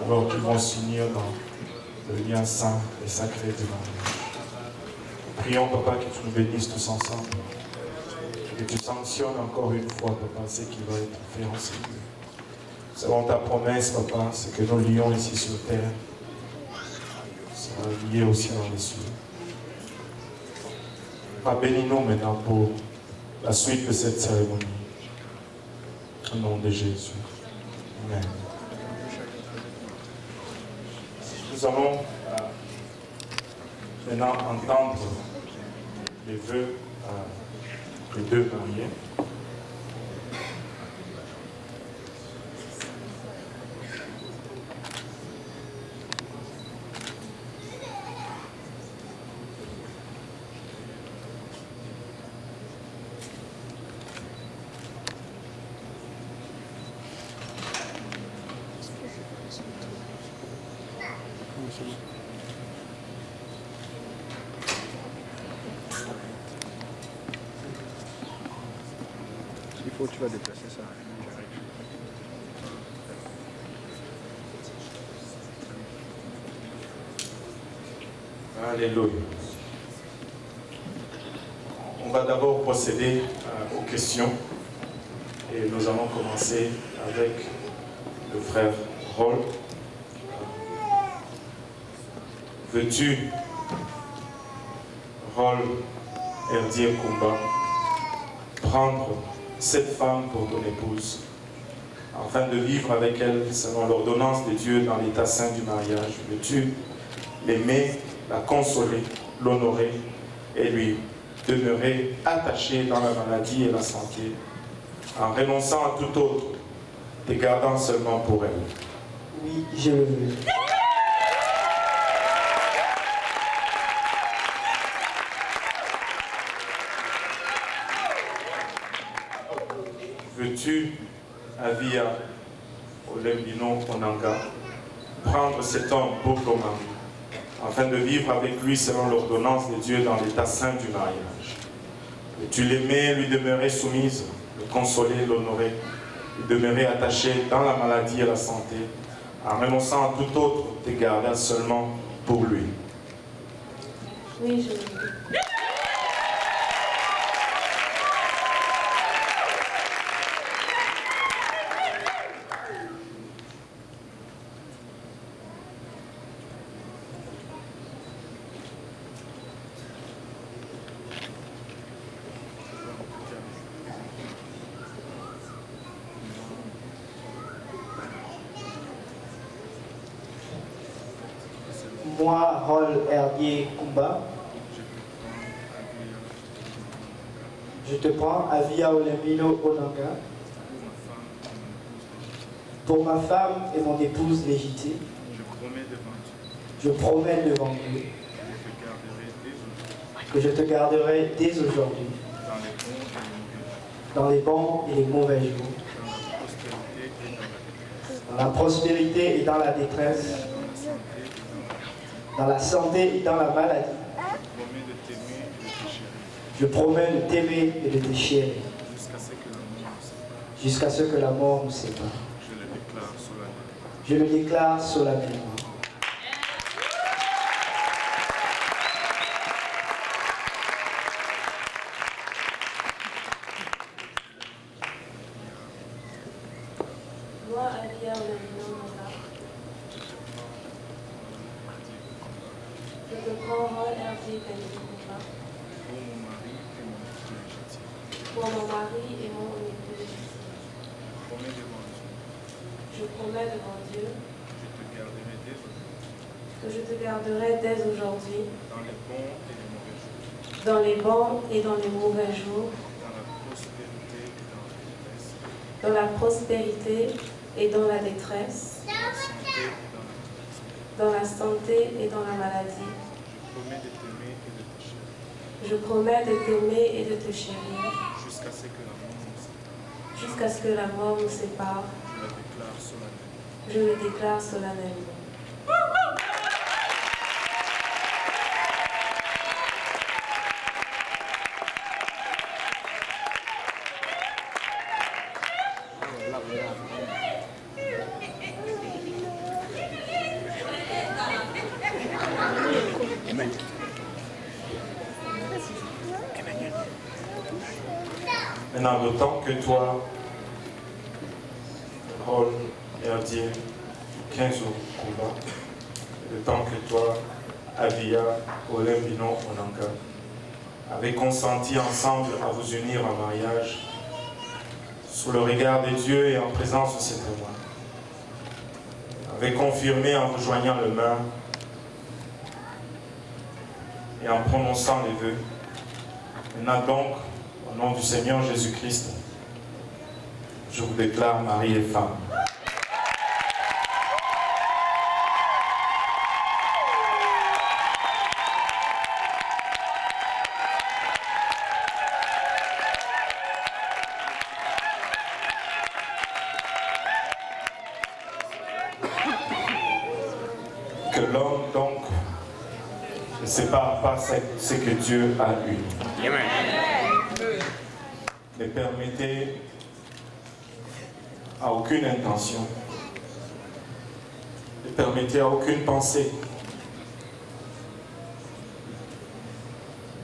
alors qu'ils vont s'unir dans le lien saint et sacré du mariage. Prions, Papa, que tu nous bénisses tous ensemble, que tu sanctionnes encore une fois, Papa, ce qui va être fait ensemble. Selon ta promesse, Papa, ce que nous lions ici sur terre sera lié aussi dans les cieux. Papa, bénis-nous maintenant pour la suite de cette cérémonie. Au nom de Jésus. Amen. Nous allons maintenant entendre les vœux des deux mariés. Il faut que tu vas déplacer ça. Alléluia. On va d'abord procéder aux questions et nous allons commencer avec le frère Rôle. Veux-tu, Rôle Erdir Kumba, prendre cette femme pour ton épouse afin de vivre avec elle selon l'ordonnance de Dieu dans l'état saint du mariage. Veux-tu l'aimer, la consoler, l'honorer et lui demeurer attaché dans la maladie et la santé, en renonçant à tout autre, te gardant seulement pour elle? Oui, je le veux. Veux-tu, Avia Olembino Onanga, prendre cet homme pour ton mari, afin de vivre avec lui selon l'ordonnance de Dieu dans l'état saint du mariage? Veux-tu l'aimer, lui demeurer soumise, le consoler, l'honorer, lui demeurer attaché dans la maladie et la santé, en renonçant à tout autre, te garder seulement pour lui? Oui, je le veux. Moi, Rol Herbier Kumba, je te prends Avia Olembino Onanga pour ma femme et mon épouse légitime. Je promets devant Dieu que je te garderai dès aujourd'hui dans les bons et les mauvais jours, dans la prospérité et dans la détresse, dans la santé et dans la maladie. Je promets de t'aimer et de te chérir jusqu'à ce que la mort nous sépare. Je le déclare solennellement. Moi, Avia Olembino Onanga, je te prends Rol Herbier Kumba pour mon mari et mon époux légitime. Je promets devant Dieu que je te garderai dès aujourd'hui dans les bons et dans les mauvais jours, dans la prospérité et dans la détresse, dans la santé et dans la maladie. Je promets de t'aimer et de te chérir jusqu'à ce que la mort nous sépare. Je le déclare solennellement. Maintenant, le temps que toi, Rol Herdier 15 Kumba, le temps que toi, Avia Olembino Onanga, avez consenti ensemble à vous unir en mariage, sous le regard de Dieu et en présence de ses témoins, avez confirmé en vous joignant les mains et en prononçant les vœux. Maintenant donc, au nom du Seigneur Jésus-Christ, je vous déclare mari et femme. Que l'homme donc ne sépare pas ce que Dieu a eu. Ne permettez à aucune intention, ne permettez à aucune pensée,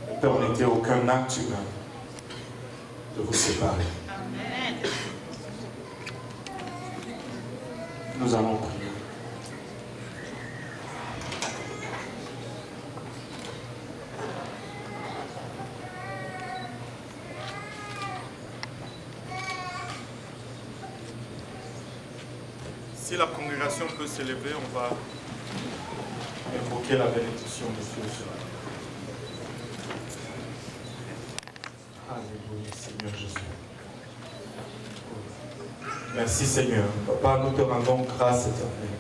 ne permettez à aucun acte humain de vous séparer. Nous allons prier. Si la congrégation peut s'élever, on va invoquer la bénédiction de Dieu sur la Alléluia, Seigneur Jésus. Merci Seigneur. Papa, nous te rendons grâce éternelle.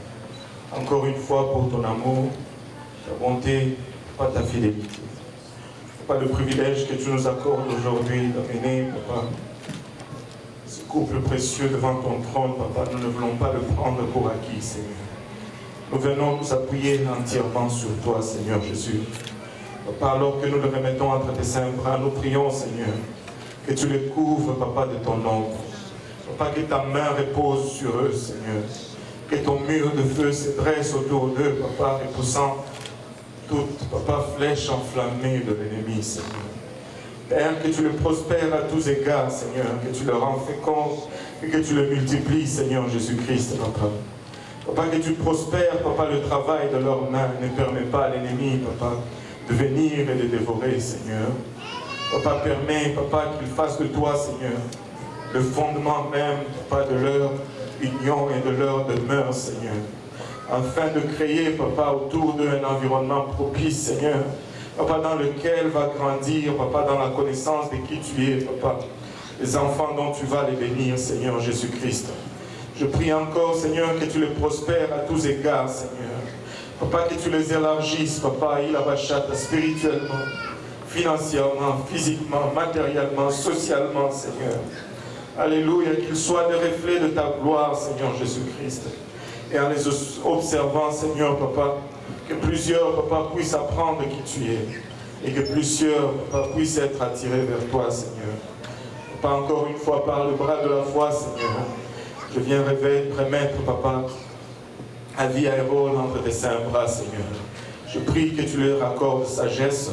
Encore une fois pour ton amour, ta bonté, Papa, ta fidélité. Papa, le privilège que tu nous accordes aujourd'hui d'amener, Papa, ce couple précieux devant ton trône, Papa, nous ne voulons pas le prendre pour acquis, Seigneur. Nous venons nous appuyer entièrement sur toi, Seigneur Jésus. Papa, alors que nous le remettons entre tes saints bras, nous prions, Seigneur, que tu les couvres, Papa, de ton ombre. Papa, que ta main repose sur eux, Seigneur. Que ton mur de feu se dresse autour d'eux, Papa, repoussant toute, Papa, flèche enflammée de l'ennemi, Seigneur. Père, que tu le prospères à tous égards, Seigneur, que tu le rends fécond et que tu le multiplies, Seigneur Jésus-Christ, notre âme. Papa, que tu prospères, Papa, le travail de leurs mains. Ne permets pas à l'ennemi, Papa, de venir et de dévorer, Seigneur. Papa, permets, Papa, qu'ils fassent de toi, Seigneur, le fondement même, Papa, de leur union et de leur demeure, Seigneur. Afin de créer, Papa, autour d'eux un environnement propice, Seigneur. Papa, dans lequel va grandir, Papa, dans la connaissance de qui tu es, Papa. Les enfants dont tu vas les bénir, Seigneur Jésus-Christ. Je prie encore, Seigneur, que tu les prospères à tous égards, Seigneur. Papa, que tu les élargisses, Papa, Ilabachata, spirituellement, financièrement, physiquement, matériellement, socialement, Seigneur. Alléluia, qu'ils soient des reflets de ta gloire, Seigneur Jésus-Christ. Et en les observant, Seigneur, Papa, que plusieurs, Papa, puissent apprendre qui tu es. Et que plusieurs, Papa, puissent être attirés vers toi, Seigneur. Papa, encore une fois, par le bras de la foi, Seigneur, je viens remettre, Papa, à vie à Hérode entre tes saints bras, Seigneur. Je prie que tu leur accordes sagesse,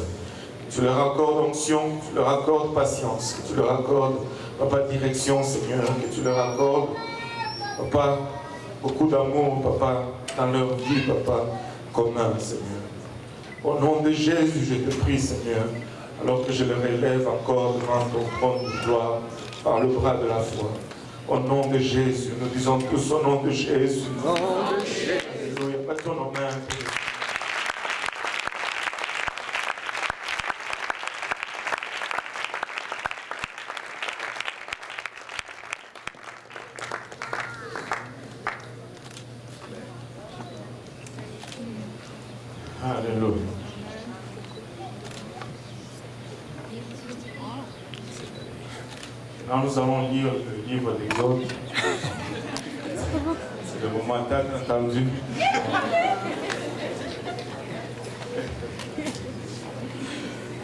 que tu leur accordes onction, que tu leur accordes patience, que tu leur accordes, Papa, direction, Seigneur, que tu leur accordes, Papa, beaucoup d'amour, Papa, dans leur vie, Papa, commun, Seigneur. Au nom de Jésus, je te prie, Seigneur, alors que je le relève encore devant ton trône de gloire, par le bras de la foi. Au nom de Jésus, nous disons tous au nom de Jésus. Au nom de Jésus. Alléluia. Battons nos mains. Alléluia. Now nous allons lire le livre d'Exode. C'est le moment tant entendu.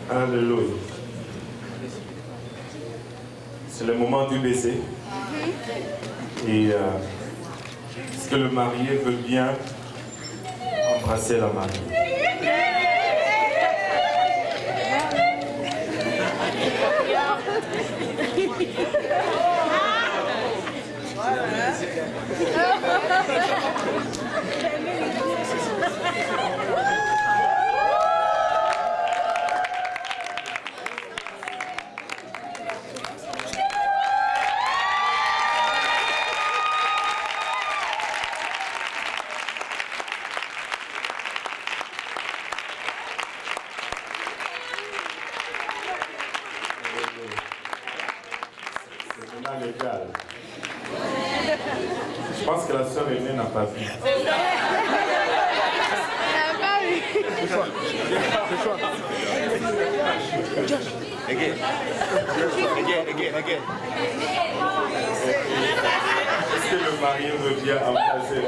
Alléluia. C'est le moment du baiser. Et est-ce que le marié veut bien embrasser la mariée? Légal. Je pense que la sœur aînée n'a pas vu. Again. Est-ce que le marié veut bien embrasser?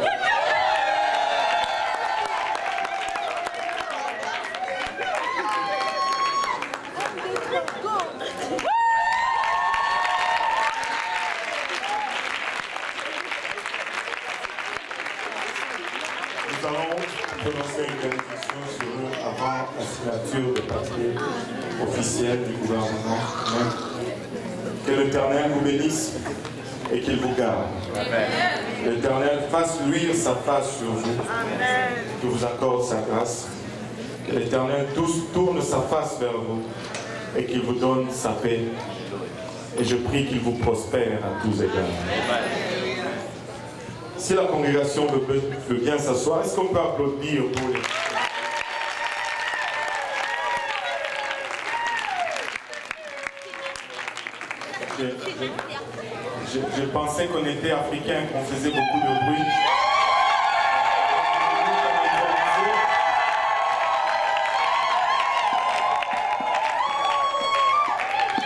Nous allons prononcer une bénédiction sur eux avant la signature de papier officiel du gouvernement. Que l'Éternel vous bénisse et qu'il vous garde. L'Éternel fasse luire sa face sur vous, qu'il vous accorde sa grâce. Que l'Éternel tourne sa face vers vous et qu'il vous donne sa paix. Et je prie qu'il vous prospère à tous égards. Si la congrégation veut bien s'asseoir, est-ce qu'on peut applaudir pour les... Je pensais qu'on était africains, qu'on faisait beaucoup de bruit.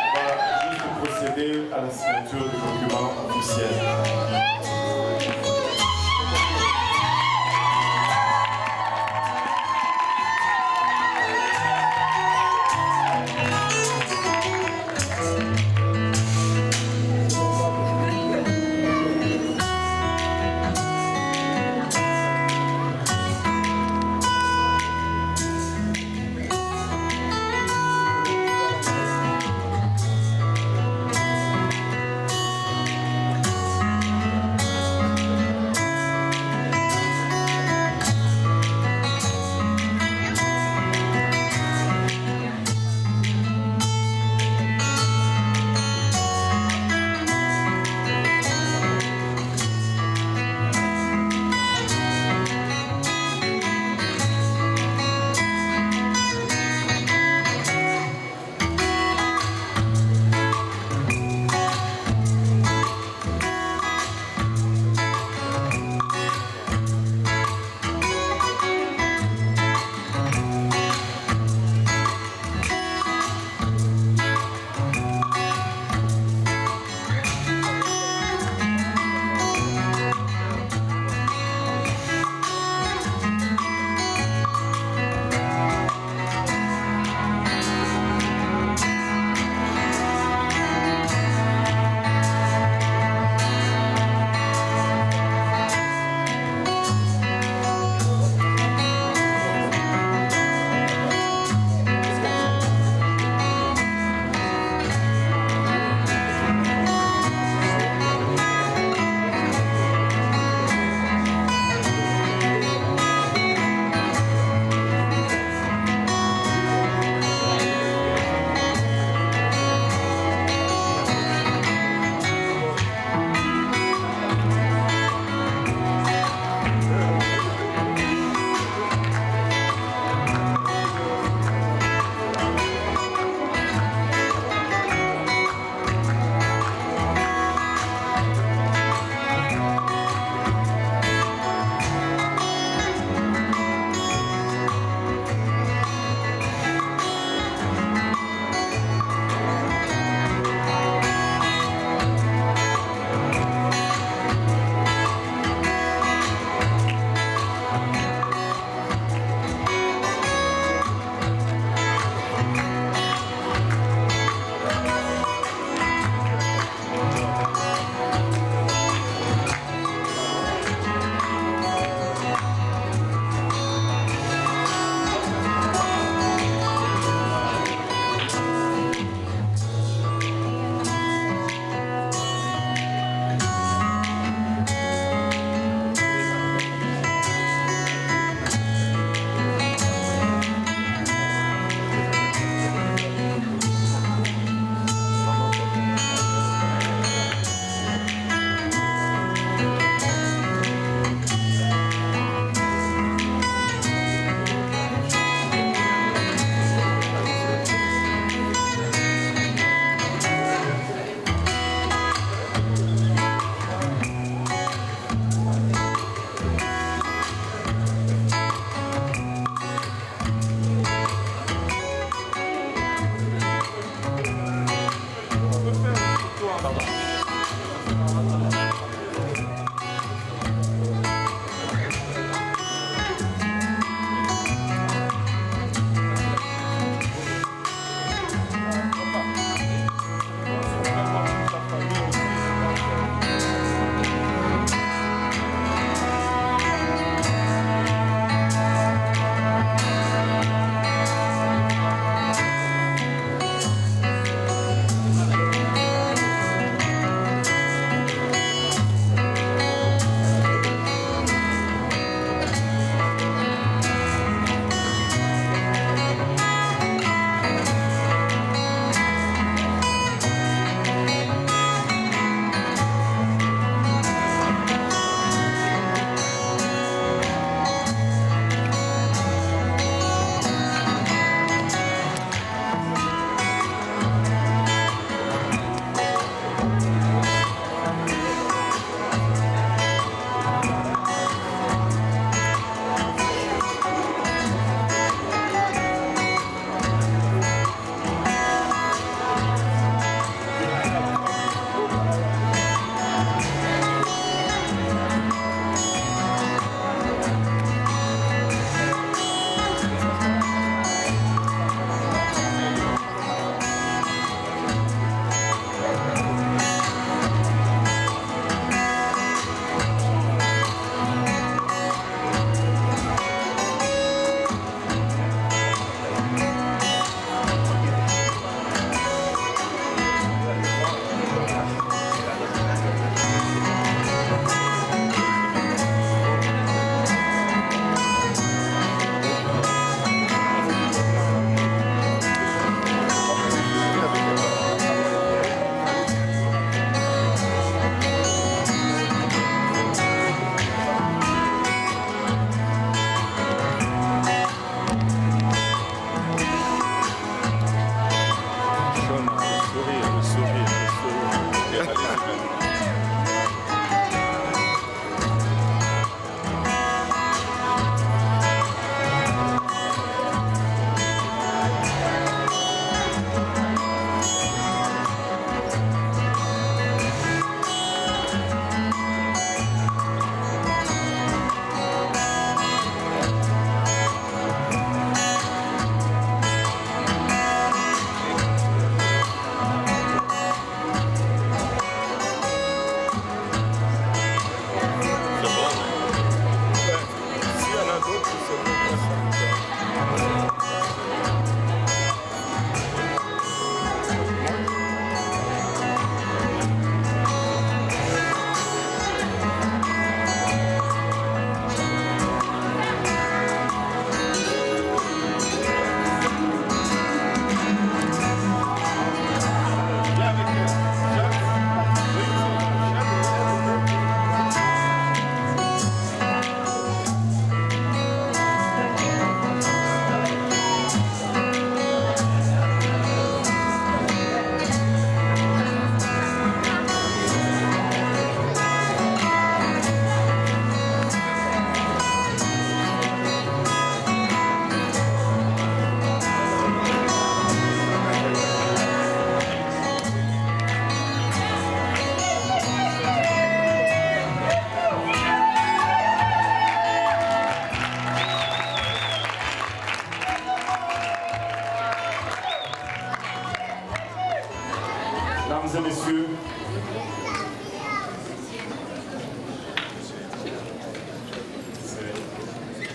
On va juste procéder à la signature du document officiel.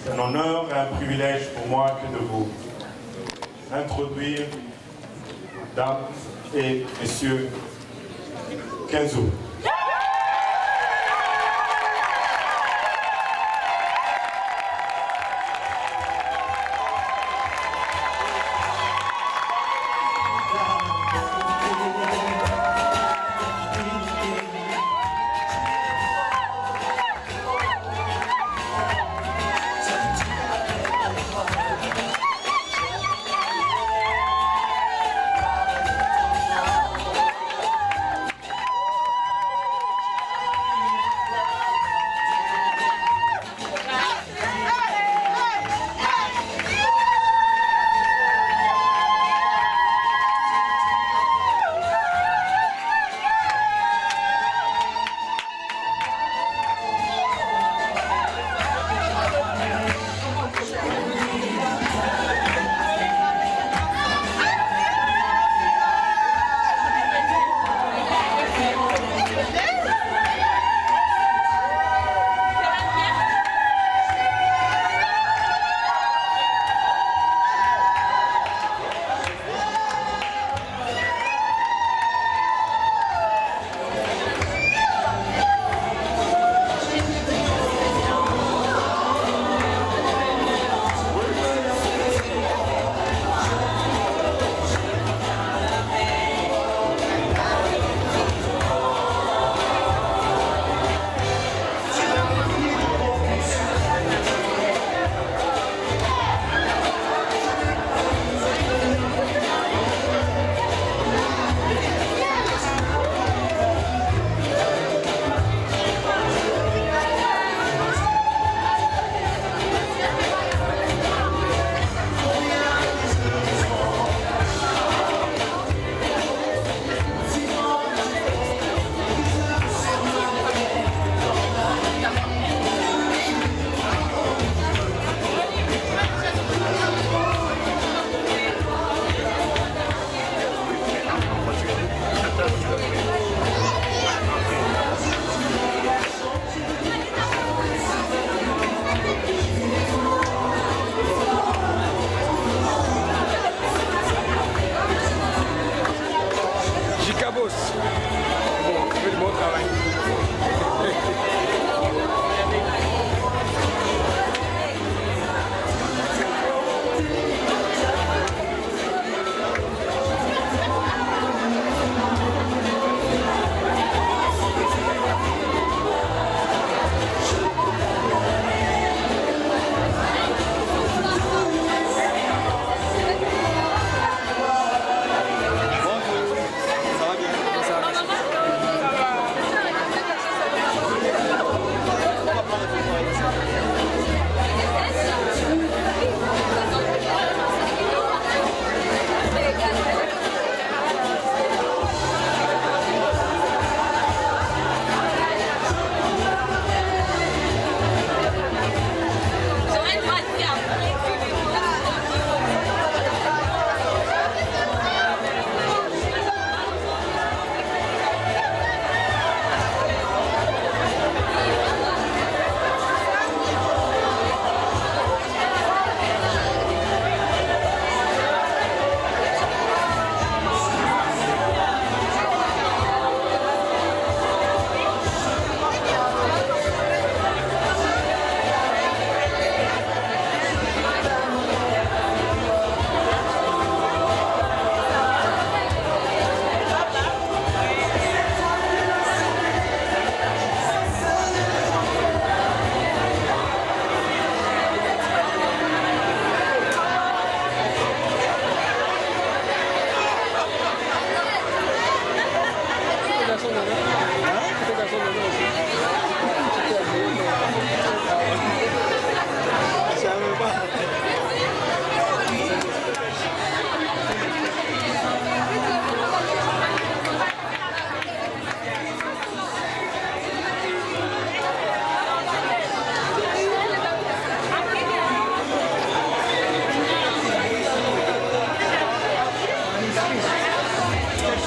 c'est un honneur et un privilège pour moi que de vous introduire, Mesdames et Messieurs Kenzo.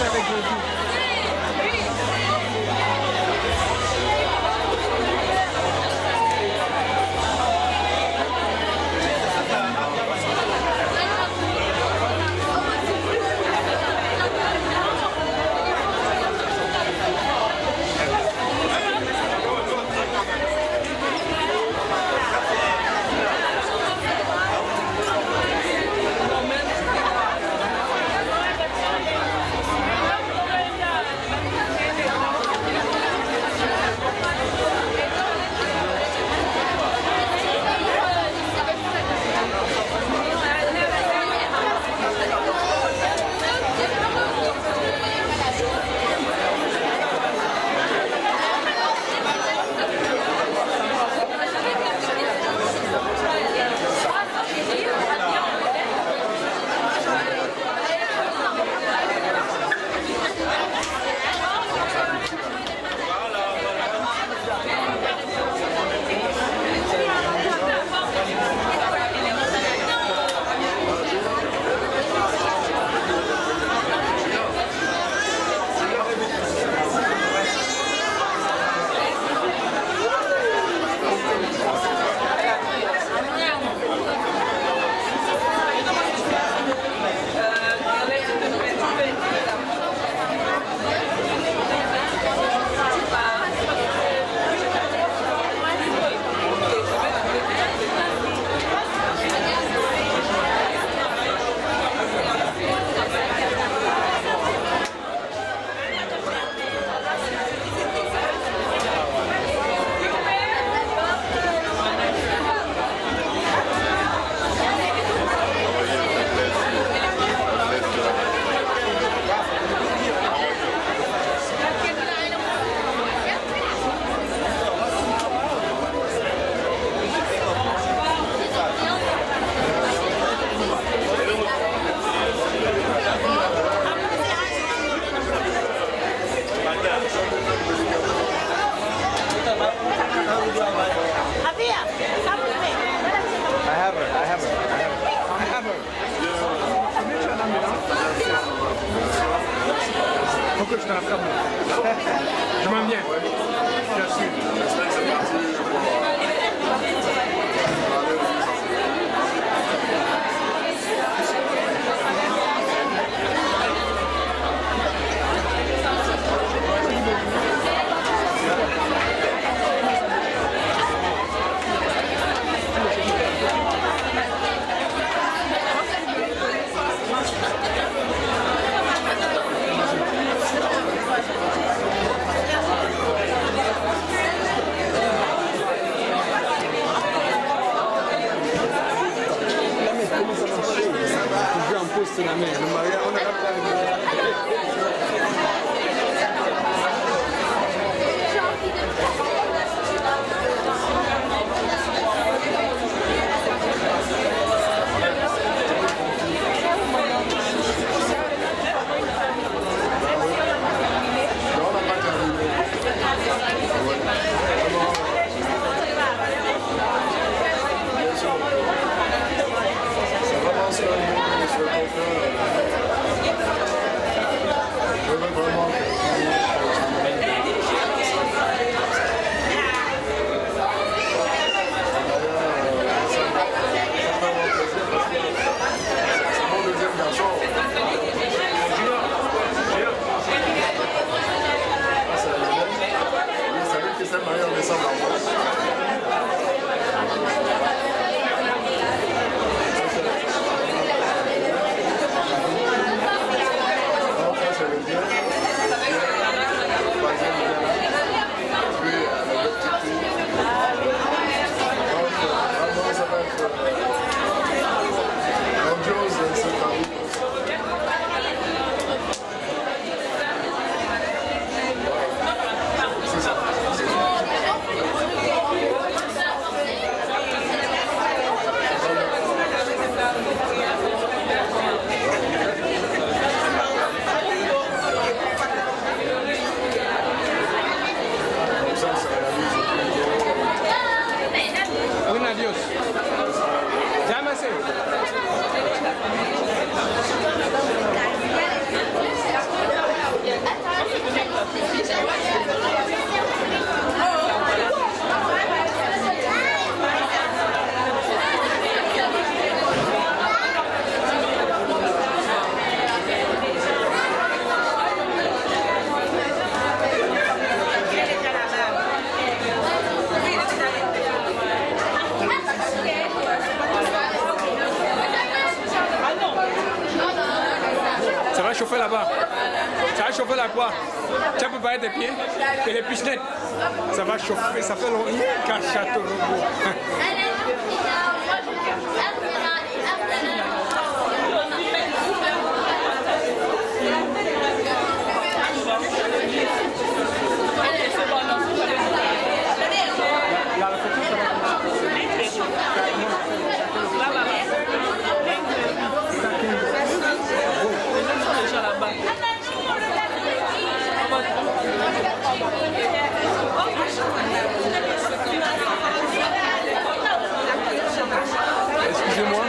avec Jésus. que je te rattrape. Je m'en viens. J'assume. C'est la mer. Le mariage, on a chauffer là-bas. Ça va chauffer là quoi? Tu peux pas tes pieds et les pichenettes. Ça va chauffer, ça fait longtemps qu'un château robot. Excusez-moi.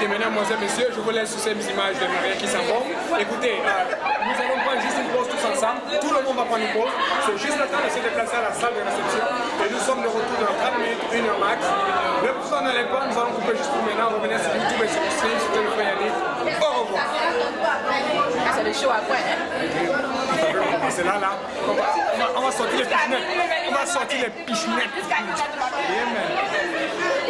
Mesdames, messieurs, je vous laisse sur ces images de mariage qui s'en vont. Écoutez, nous allons prendre juste une pause tous ensemble. Tout le monde va prendre une pause. C'est juste le temps de se déplacer à la salle de réception. Et nous sommes de retour dans 30 minutes, 1h max. Ne vous en allez pas, nous allons couper juste pour maintenant. Revenez sur YouTube et sur le stream. show après. C'est là, on va sortir les pichenettes. On va sortir les pichenettes. Amen.